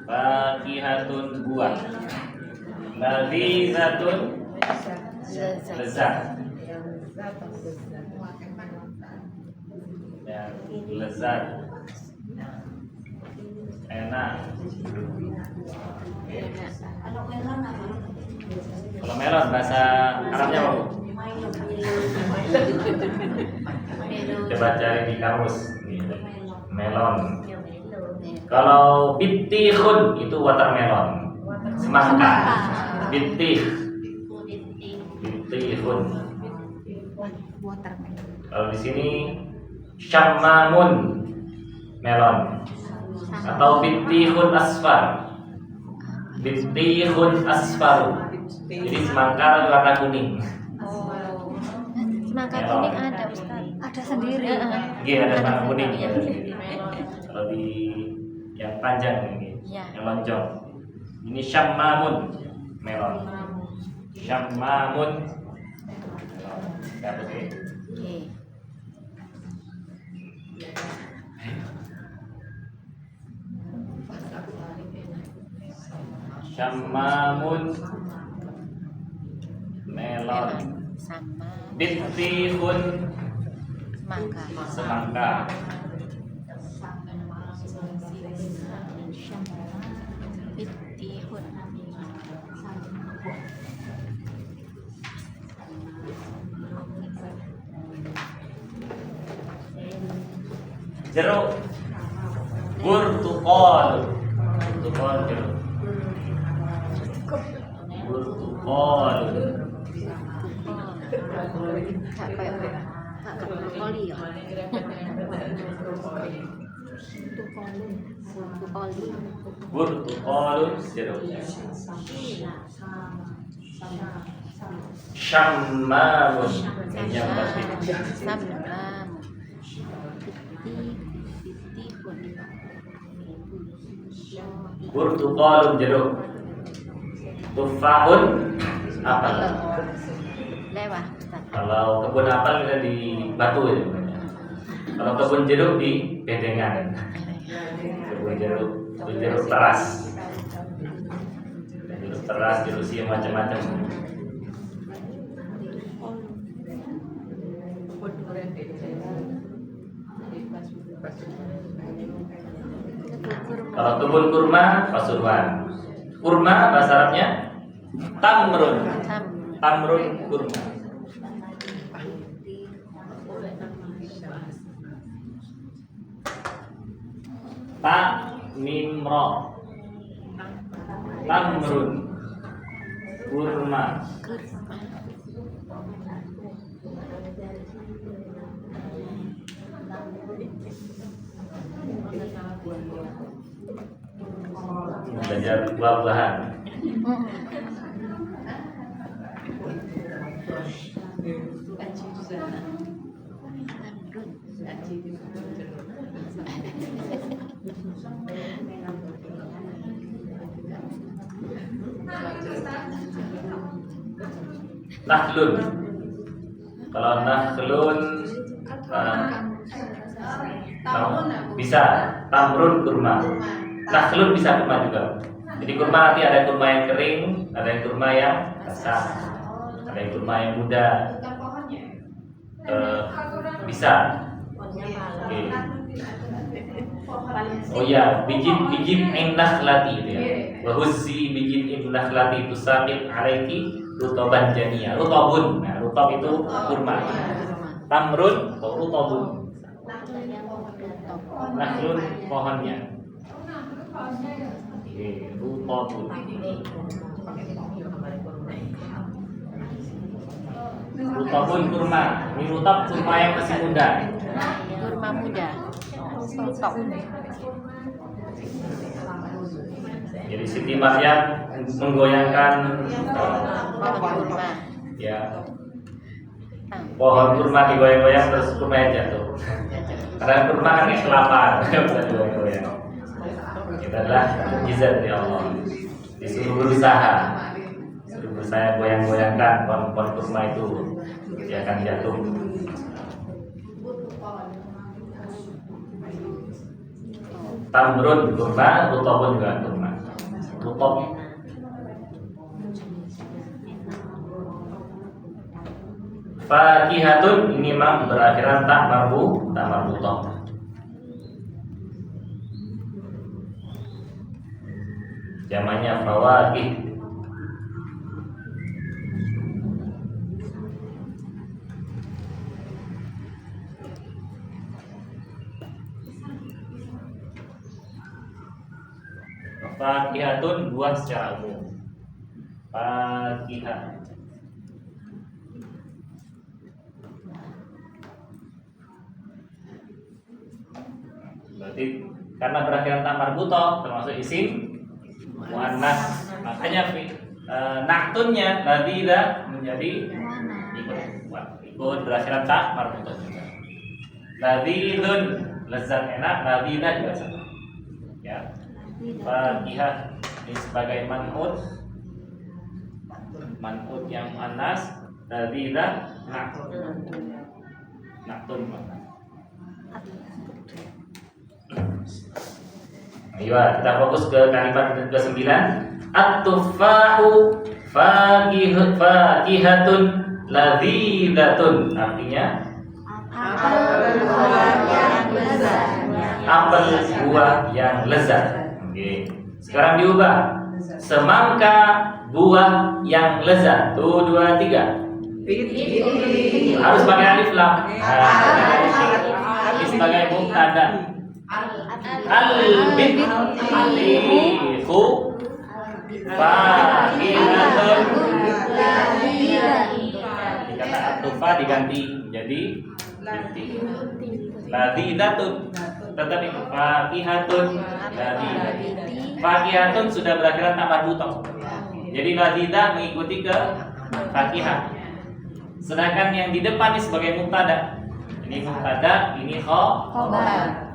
Fakihatun buah. Lazizatun lezat. Ya, lezat. Enak. Okay. Kalau melon apa? Kalau melon bahasa Arabnya apa, Bu? Coba cari di kamus. Melon. Kalau bitihun itu watermelon. Semangka. Bitihun. Watermelon. Kalau di sini syammamun melon atau bitihun asfar. Bitihun asfar. Jadi semangka warna kuning. Semangka kuning ada Ustaz. Ada sendiri. Iya, ada warna kuning. Iya. Kalau di yang panjang ini, Iya. yang lonjong. Ini syammamun melon. Syammamun. Dapat ya? Oke. Syammamun melon. Sama Bitihun semangka. semangka. Bitihun. Jeruk. Burtukol. Burtukol jeruk. Burtukol. Kayak brokoli ya. Brokoli. Burtukol jeruk. Syammamun yang pasti. Sambam. Bitihun. Burtukolun jeruk. Tufahun apel. Lewah Ustaz. Kalau kebun apel bisa di Batu ya. Kalau kebun jeruk di Bedengan. Kebun jeruk teras. Jeruk teras, jeruk siam macam-macam. Kalau kebun kurma, Pasuruan. Kurma bahasa Arabnya tamrun. Tamrun kurma. Tak mimro. Tamrun kurma. Belajar buah-buahan. Nakhlun. Kalau nakhlun bisa tamrun kurma. Nakhlun bisa kurma juga. Jadi kurma nanti ada kurma yang kering, ada yang kurma yang basah, ada yang kurma yang muda. Bisa. Oke. Oh ya, bijin nakhlati itu ya. Wa huzzi bijin nakhlati tusaqit alaiki rutoban jania. Rutobun. Nah, rutob itu kurma. Tamrun atau rutobun. Nakhlun pohonnya. Oke, rutobun. Rutabun kurma. Ini rutab kurma yang masih muda. Kurma muda. Rutab. Jadi Siti Maryam menggoyangkan Pohon kurma. ya pohon kurma digoyang-goyang terus kurma jatuh. Karena kurma kan kayak kelapa, bukan digoyang-goyang. Itu adalah mukjizat dari Allah. Disuruh berusaha goyang-goyangkan pohon kurma itu, dia akan jatuh. Tamrun kurma, rutabun juga kurma. Rutab. Fakihatun ini memang berakhiran tak marbutoh. Jamannya fawakih. Fakihatun buah secara umum. Fakihah. Berarti karena berakhiran tak marbutoh termasuk isim muannas, makanya naktunnya ladzidza menjadi ikut berakhiran tak marbutoh juga. Ladzidun lezat enak, ladzidza juga sama. Ya. Fakihah ini sebagai man'ut yang muannas, ladzidza naktun mana? Ayo kita fokus ke kalimat ke-9. At-tuffahu fakihatun ladzidatun. Artinya apel buah yang lezat. Oke. Sekarang diubah. Semangka buah yang lezat. 1, 2, 3. Harus pakai alif lam. Ini sebagai mubtada. Al-bintihu fakihatun. Kata atufa diganti menjadi binti. Ladzidatun tetap itu fakihatun. Fakihatun sudah berakhiran tak marbutoh. Jadi ladzidah mengikuti ke fakihah. Sedangkan yang di depan ini sebagai mubtada. Ini mubtada, ini khabar.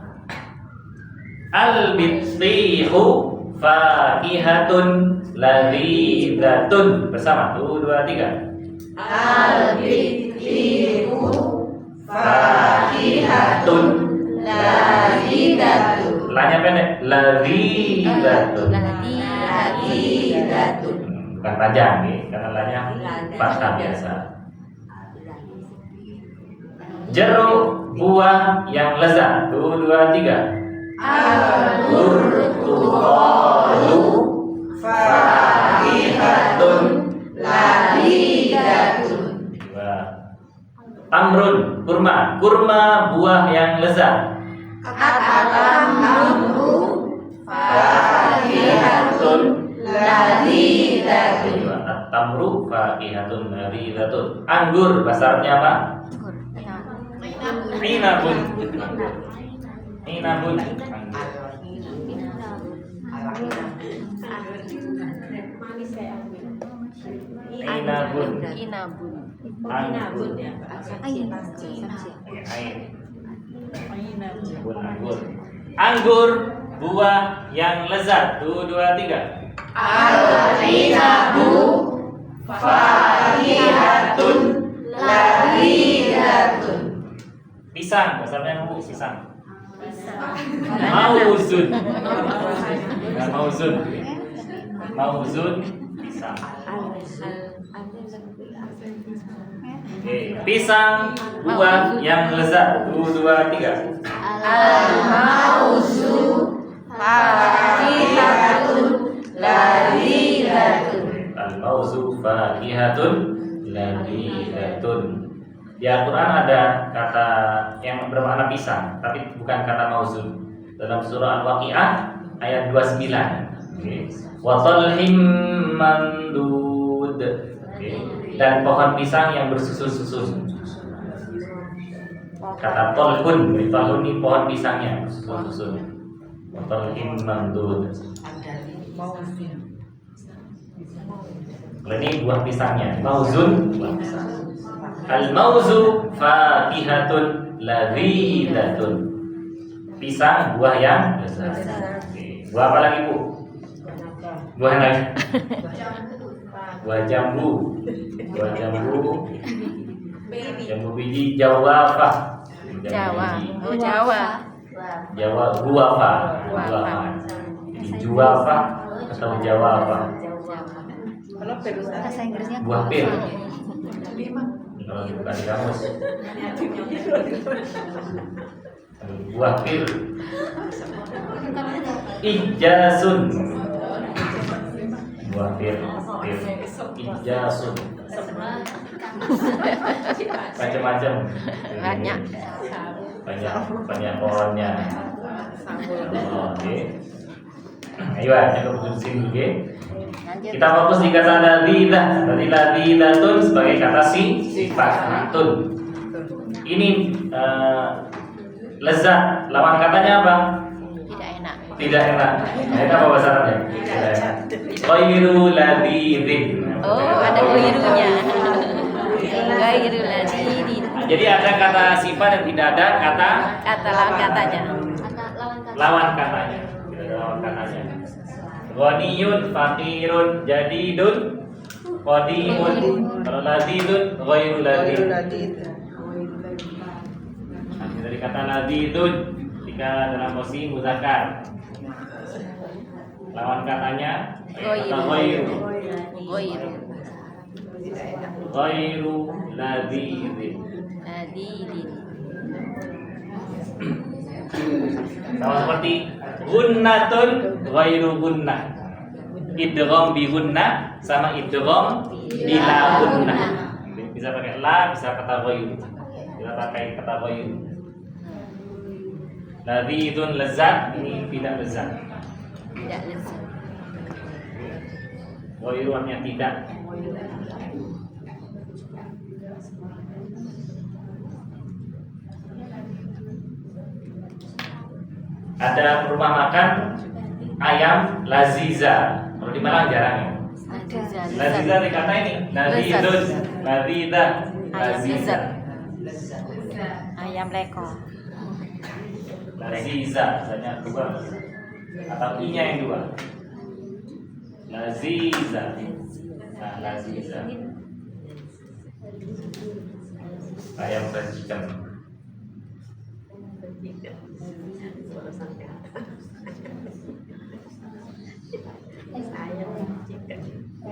Al-bintihu fakihatun ladzidatun. Bersama 1, 2, 3. Al-bintihu fakihatun ladzidatun. Lanya pendek, ladzidatun. Ladzidatun. Bukan panjang nih, karena lanya fathah biasa. Jeruk buah yang lezat. 1, 2, 3. Al-burtuqalu fakihatun ladzidatun. Tamrun kurma buah yang lezat. At-tamru fakihatun ladzidatun. At-tamru fakihatun ladzidatun. Anggur bahasa Arabnya apa? Inabun. Inabun. Inabun. Anggur. Anggur. Anggur buah yang lezat. 1, 2, 3. Al-inabu fakihatun ladzidatun. Pisang bahasa Arabnya apa? Pisang. Mauzun. Nah, mauzun pisang. Oke, pisang buah yang lezat. 1, 2, 3. Al-mauzu fakihatun ladzidatun. Al-mauzu fakihatun ladzidatun. Di Al-Quran ada kata yang bermakna pisang, tapi bukan kata mauzun. Dalam surah Al-Waqi'ah ayat 29. Wa talhim mandud. dan pohon pisang yang bersusun-susun. Kata tolhun, tolhun ini pohon pisangnya bersusun-susun. Tolhin mamdud. Kalau ini buah pisangnya, mauzun buah pisang. Al-mauzu fakihatun ladhidatun. Pisang buah yang lezat. Buah apa lagi Bu? Buah lagi. Buah jambu. Buah jambu. Jambu biji jawafah. Jawa. Oh, Jawa. Jawa guafa. Jadi juafa atau jawafah. Bahasa Inggrisnya Buah pir. guava. Kalau bukan di kamus. Buah pir. Ijasun. Buah pir. Ijasun. Macam-macam. Banyak. Banyak pohonnya. Oke. Ayo, kita fokus sini dulu, oke? Lanjut. Kita fokus di kata ladidah. Berarti ladidatun sebagai kata sifat. Tun. Ini lezat. Lawan katanya apa? Tidak enak. Tidak enak. Enak apa bahasa Arabnya? Tidak enak. Ghairu ladidin. Oh, ada goirunya. Gairu ladidin. Jadi ada kata sifat dan tidak ada kata Kata lawan katanya. lawan katanya. Tidak ada lawan katanya. Ghaniyun, fakirun, jadidun, qadimun. Kalau ladidun, ghairu ladid. Nanti dari kata ladidun jika dalam posisi muzakkar. Lawan katanya kata ghairu. Goiru. Ghairu ladidin. Ladidin. Sama seperti gunnatun ghairu gunnah. Idgham bi gunnah sama idgham bila gunnah. Bisa pakai la, bisa kata ghairu. Bisa pakai kata ghairu. Ladidun lezat, ini tidak lezat. Tidak lezat. Ghairu artinya tidak. Ada rumah makan ayam laziza. Kalau di Malang jarang ya. Laziza dikata ini. Lazizun, laziza, Ayam laziza. lezat. Ayam leko. Laziza, misalnya dua. Atau i-nya yang dua. Laziza. Nah, laziza. Ayam racikan.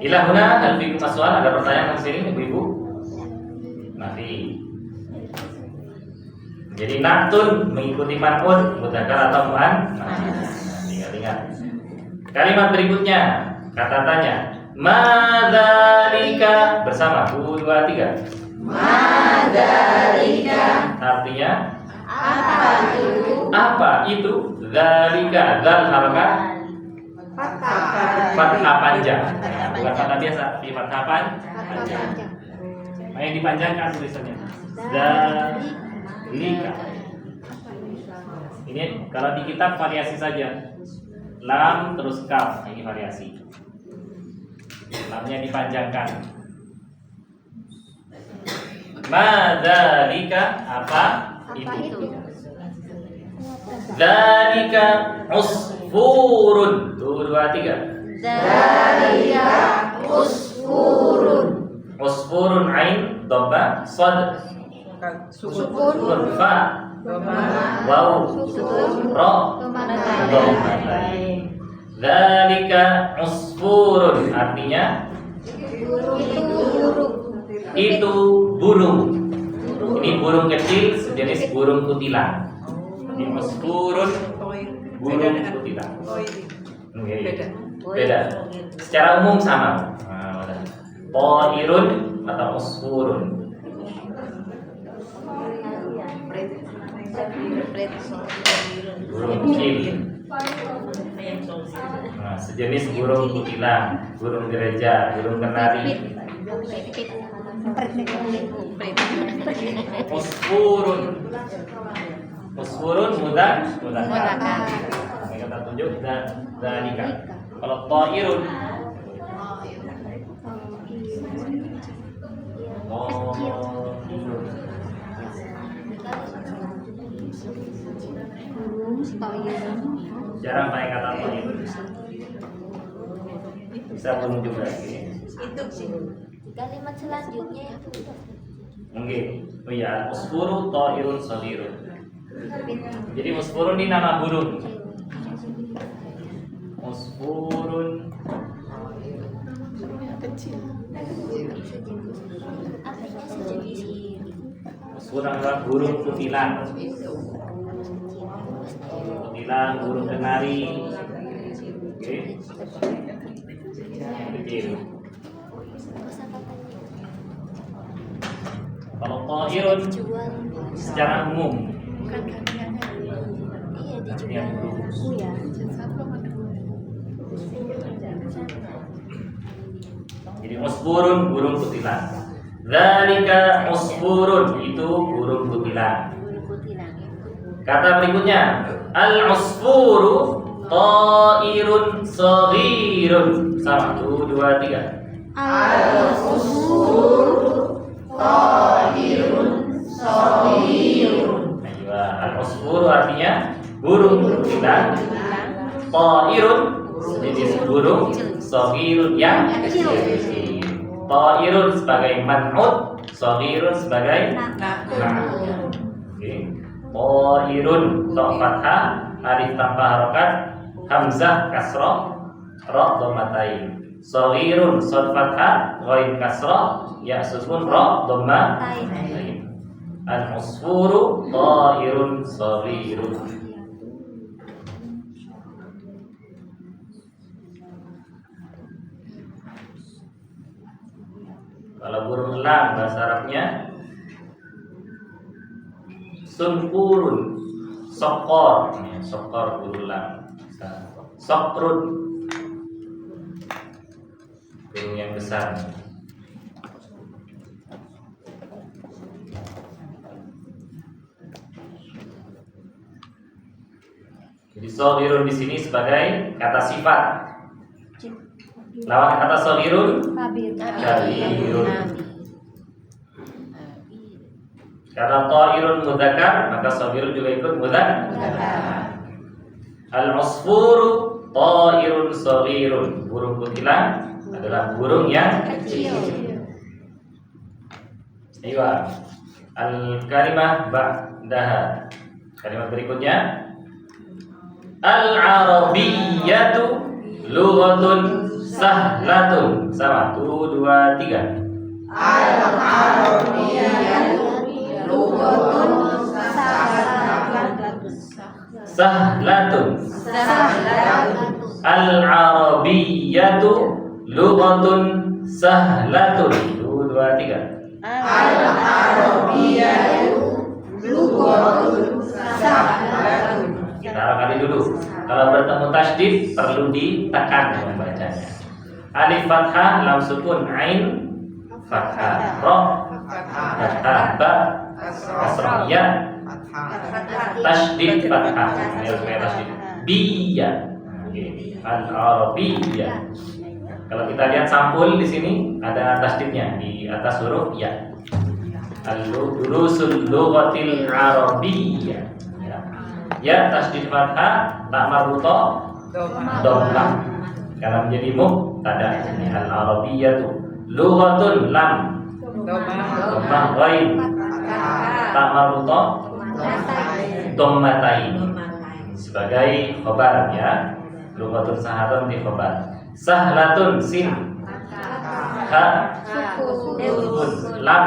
Ilahuna hal fikum aswal, ada pertanyaan di sini Ibu-ibu? Nafi. Jadi naktun mengikuti man'un, mudzakkar atau mu'an. Nah, ingat-ingat. Kalimat berikutnya, kata tanya. Madzalika bersama 1, 2, 3. Madzalika. Artinya Apa itu? apa itu? Dzalika, dzal harokat fathah panjang. Bukan fathah biasa, tapi fathah panjang. Nah, yang dipanjangkan tulisannya. Dzalika. Ini kalau di kitab variasi saja. Lam terus kaf, ini variasi. Lamnya dipanjangkan. Madzalika apa itu? Dzalika usfurun. 1, 2, 3. Dzalika usfurun. Usfurun ain dhamma sad sukun fa waw ra dhamma. Dzalika usfurun artinya itu burung. Ini burung kecil sejenis burung kutilang. Ini usfurun burung kutilang. Beda. Secara umum sama. Tairun atau usfurun. Burung kecil. Nah, sejenis burung kutilang, burung gereja, burung kenari. kampret nih kulit. Usfurun. Usfurun mudakar. Mudzakkar. Ini kata tunjuk dzalika. Kalau ta'irun. Burung toirun. Jarang pakai kata ta'irun. Bisa burung juga. Itu sih. Kalimat selanjutnya itu. Mungkin. Oh iya, usfuru ta'irun saghirun. Jadi usfurun ini nama burung. Usfurun Artinya sejenis. usfurun adalah burung kutilang. Kutilang, burung kenari. Oke. Kecil. Kalau ta'irun secara umum Iya yang dijual. burung. Ya. Jadi usfurun burung kutilang. Dzalika usfurun itu burung kutilang. Burung kutilang. Kata berikutnya al-usfuru ta'irun saghirun. Sama 1, 2, 3. Al-usfuru artinya burung kutilang. Ta'irun jenis burung saghirun yang kecil. Ta'irun sebagai man'ut, saghirun sebagai na'ut. Oke. Ta'irun ta fathah, alif tanpa harokat, hamzah kasrah, ra dhammatain. Saghirun shad fathah, ghain kasrah, ya sukun ra dhammatain. Al-usfuru ta'irun saghirun. Kalau burung elang bahasa Arabnya sunqurun, sokor, sokor burung elang. Sokrun, burung yang besar. Jadi sohirun di sini sebagai kata sifat. Lawan kata sohirun Kabir. kabirun. Karena ta'irun mudzakkar, maka sohirun juga ikut mudzakkar. Al-usfuru ta'irun saghirun. Burung kutilang adalah burung yang kecil. Iya. Al-kalimah ba'daha. Kalimat berikutnya al-arabiyyatu lughatun sahlatun. Sama 1, 2, 3. Al-arabiyyatu lughatun Sahlatun. Al-arabiyyatu lughatun sahlatun. 1, 2, 3. Al-arabiyyatu lughatun sahlatun. Kita kali dulu. Kalau bertemu tasydid perlu ditekan membacanya. Alif fathah, lam sukun, ain fathah, ra fathah, ba kasrah, ya tasydid fathah. Ini harus pakai tasydid. Biya. Al-arabiyyah. Kalau kita lihat sampul di sini ada tasydidnya di atas huruf ya. Al-durusul lughatil arabiyyah. Ya tasydid fathah, tak marbuthah dhammah. Karena menjadi mubtada. Al-arabiyyatu lughatun lam dhammah ghain tak marbuthah dhammatain sebagai khabar ya. Lughatun sahlatun di khabar. Sahlatun sin ha lam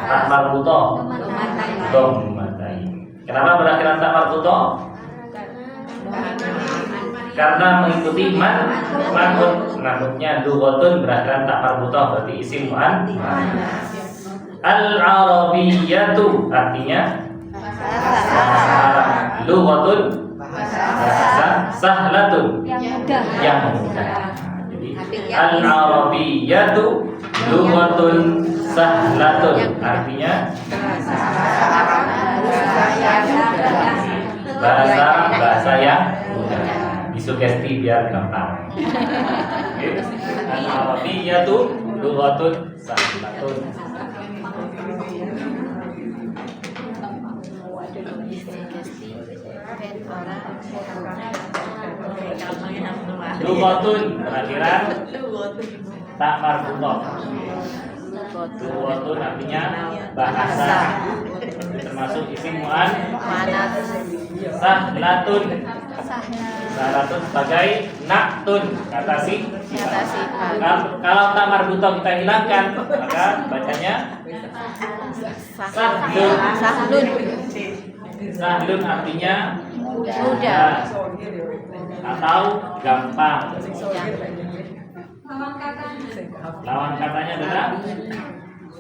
tak marbuthah dhammatain. Kenapa berakhiran tak marbuthah? Karena mengikuti man'ut. Man'utnya lughatun berakhiran tak marbuthah, berarti isim muannas. Al-arabiyyatu artinya lughatun bahasa, sahlatun Yang mudah. yang mudah. Jadi al-arabiyyatu Lughatun sahlatun artinya bahasa yang mudah. Disugesti biar gampang. Al-Arabiyyatu lughatun sahlatun. Lughatun akhiran tak marbutah. Lughatun artinya bahasa. Termasuk isim mu'an sahlatun. Sahlatun sebagai naktun kata sifat. Kalau tak marbutah kita hilangkan maka bacanya sahlun. Sahlun artinya mudah atau gampang. Lawan katanya adalah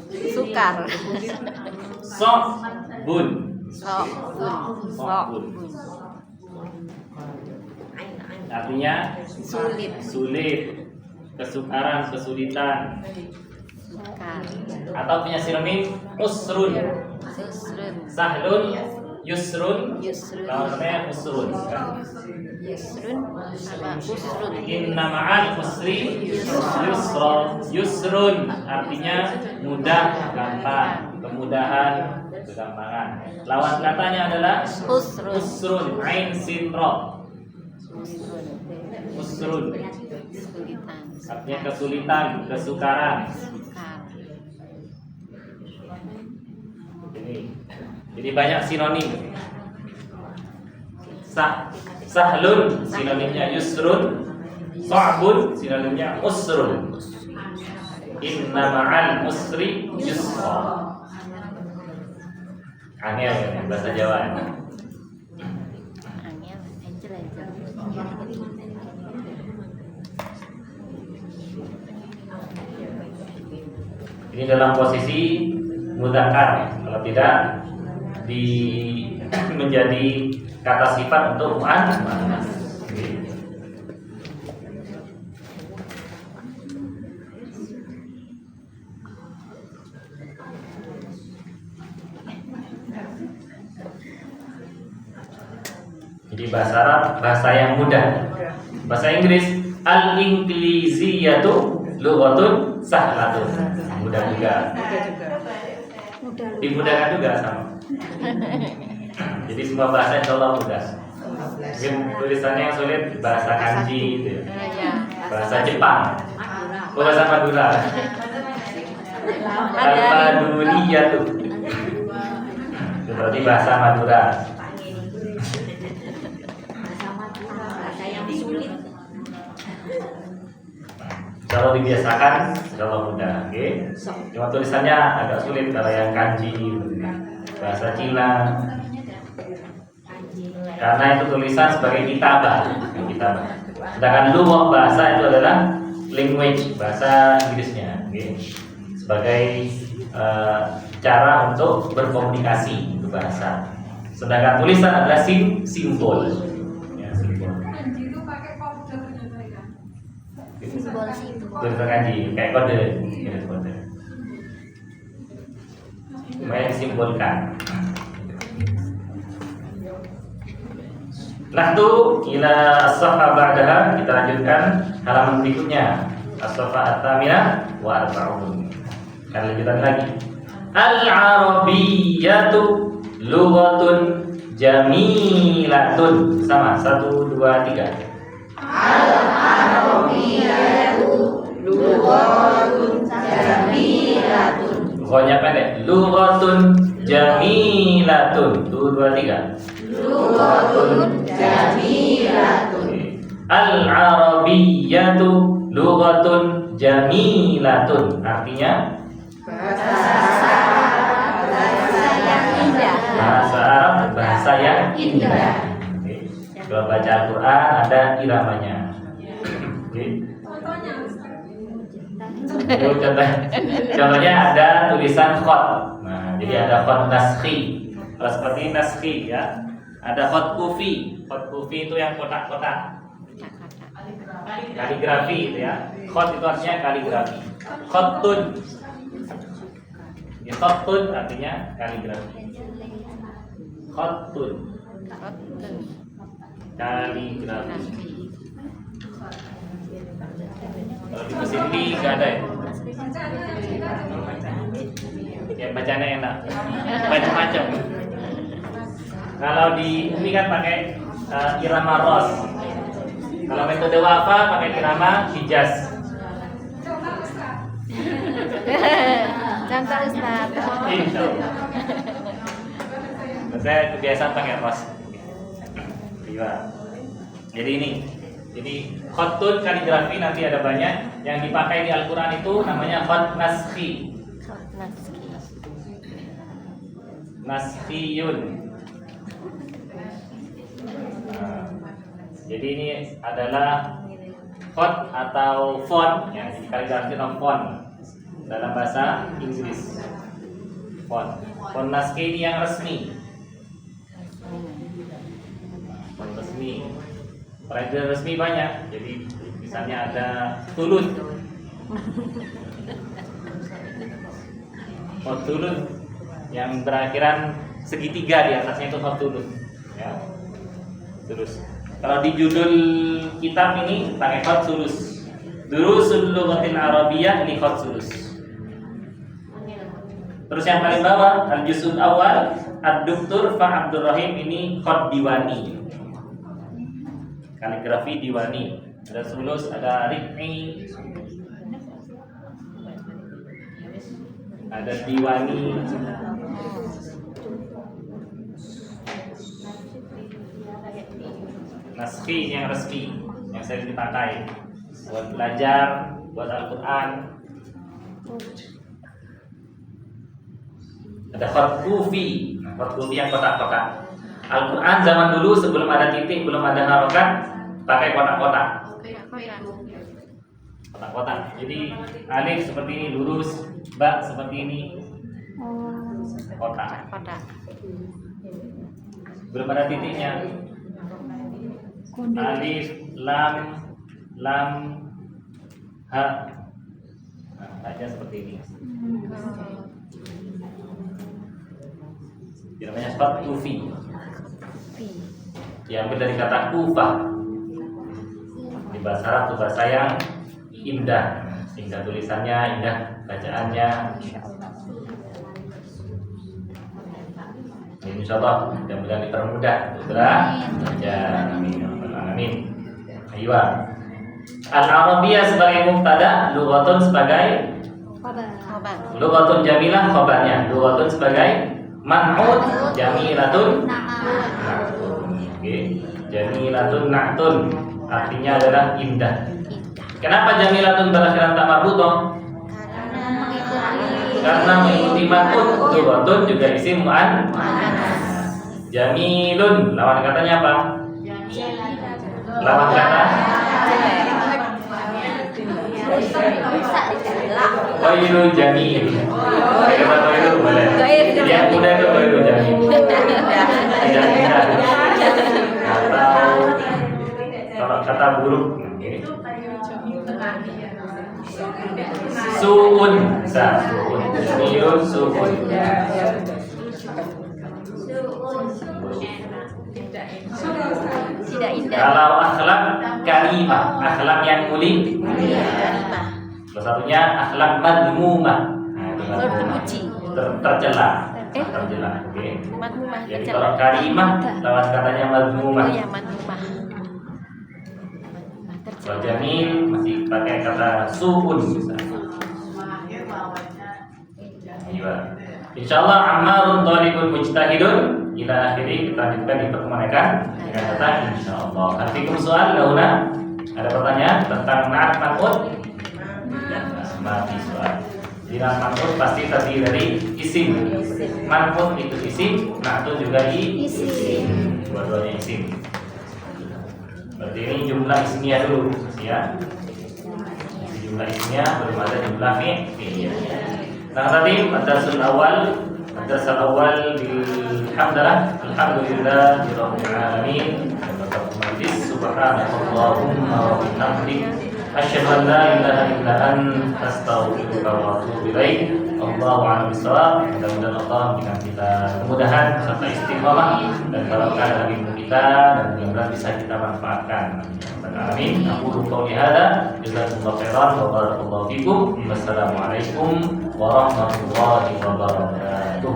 Sukar. Sobun. Sobun. Artinya sulit, kesukaran, kesulitan. Sukar. Atau punya sinonim usrun. Sahlun, yusrun. Lawan katanya usrun. Yusrun sama usrun. Inna ma'al usri yusra. Yusrun artinya mudah, gampang, kemudahan, kegampangan. Lawan katanya adalah usrun, ain sin ra. Usrun artinya kesulitan, kesukaran. Jadi banyak sinonim. Sahlun sinonimnya yusrun, sa'bun sinonimnya usrun. Inna ma'al usri yusra. Angel ya, bahasa Jawa. Ini dalam posisi mudzakkar, kalau tidak menjadi kata sifat untuk muannas. Jadi bahasa Arab bahasa yang mudah. Bahasa Inggris al-Ingliziyatu lughatun sahlatun. Mudah juga. Dimudahkan juga sama. Jadi semua bahasa insya Allah mudah. Mungkin tulisannya yang sulit bahasa kanji gitu ya. Bahasa Jepang. Bahasa Madura. Al-Maduriyatu. Itu berarti bahasa Madura. Kalau dibiasakan, kalau mudah, oke. Cuma tulisannya agak sulit kalau yang kanji, bahasa Cina. Karena itu tulisan sebagai kitabah. Sedangkan lughah bahasa itu adalah language, bahasa Inggrisnya, oke. Sebagai cara untuk berkomunikasi itu bahasa. Sedangkan tulisan adalah simbol. Ya, simbol. Tulisan kanji kayak kode, kode. Supaya disimbolkan. Nahdu ila as-safa ba'daha, kita lanjutkan halaman berikutnya. As-safa at-taminah wa arba'un. Kan lanjutan lagi. Al-Arabiyyatu lughatun jamilatun. Sama, 1, 2, 3. Al-Arabiyyatu lughatun jamilatun. Pokoknya pendek. Lughatun jamilatun. 1, 2, 3. Lughatun jamilatun. Al-Arabiyyatu lughatun jamilatun. Artinya bahasa Arab bahasa yang indah. Kalau baca Al-Quran ada iramanya. Contohnya ada tulisan khot. Nah, jadi ada khot naskhi. Kalau seperti naskhi ya, ada khot kufi. Khot kufi itu yang kotak-kotak. Kaligrafi itu ya. Khot itu artinya kaligrafi. Khattun. Ya, khattun artinya kaligrafi. Khattun kaligrafi. Kalau di mesin ini nggak ada ya? Ya bacanya enak, macam-macam. Kalau di Umi kan pakai irama ros. Kalau metode wafa pakai irama hijaz. Contoh Ustaz. Insya Allah. Saya kebiasaan pakai ros. Iya. Jadi ini. Jadi khattun kaligrafi nanti ada banyak yang dipakai di Al-Quran itu namanya khat naskhi. Naskhiyun. Nah, jadi ini adalah khat atau font yang dikaligrafi dengan font dalam bahasa Inggris. Font naskhi ini yang resmi. Font resmi. Pelajaran resmi banyak, jadi misalnya ada tulus, tulus yang berakhiran segitiga di atasnya itu tulus, ya, tulus. Kalau di judul kitab ini pakai tulus, Durusul Lughatil Arabiyyah ini tulus. Terus yang paling bawah Al-Juz'ul Awal Ad-Doktor Fa Abdul Rahim ini diwani. Kaligrafi diwani, ada sulus, ada rik'i, ada diwani, naskhi yang resmi yang sering dipakai buat belajar, buat Al-Quran. Ada khat kufi, khat kufi yang kotak-kotak. Al-Quran zaman dulu sebelum ada titik, belum ada harokat, pakai kotak-kotak. Kotak-kotak. Jadi alif seperti ini lurus, ba seperti ini kotak. Belum ada titiknya. Alif, lam, ha. Nah, baca seperti ini. Ini namanya khat kufi. Diambil dari kata kufah. Di bahasa Arab itu bahasa yang indah, indah tulisannya, indah bacaannya. Insyaallah mudah-mudahan dipermudah belajar. Amin. Aywa. Al-Arabiyyah sebagai mubtada, lughatun sebagai khabar. Lughatun jamilah khabarnya, lughatun sebagai man'ut, jamilatun. Oke, jamilatun na'tun artinya adalah indah. Kenapa jamilatun berakhiran tak marbutoh? Karena mengikuti man'ut. Lughatun juga isim mu'annas. Jamilun lawan katanya apa? Lawan kata Ghairul jamil. Kata ghairul boleh. Yang muda itu ghairul jamil. Tidak indah. Kalau kata buruk, suun, suun, jamilun, suun. Tidak indah. Kalau akhlak karimah, akhlak yang mulia. Salah satunya akhlak madmumah. Terpuji. Tercela. Tercela. Oke. Madmumah. Jadi kalau karimah lawan katanya madmumah. Oh ya, madmumah. Kalau jamil masih pakai kata suun misalnya. Iya. Insyaallah ammarun thalibun mujtahidun. Kita akhiri, kita lanjutkan di pertemuan akan dengan kata insyaallah. Artikum soal launa. Ada pertanyaan tentang na'at man'ut? Mati soal. Jadi na'at man'ut pasti terdiri dari isim. Man'ut itu isim, na'tu juga isim. Dua-duanya isim. Berarti ini jumlah ismiyah dulu, ya. Jumlah ismiyah belum ada jumlah fi'liyah. Nah tadi ad-darsul awal alhamdulillah rabbil alamin. Subhanakallahumma wa bihamdik Asyhadu an la ilaha illa anta astaghfiruka wa atubu ilaik. Allahu a'lam bishawab. Mudah-mudahan Allah memberikan kita kemudahan serta istiqomah dan barokah dalam ilmu kita, dan mudah-mudahan bisa kita manfaatkan. Amin. Aku qauli hada, jazakumullahu khairan wa barakallahu fikum. Wassalamualaikum warahmatullahi wabarakatuh.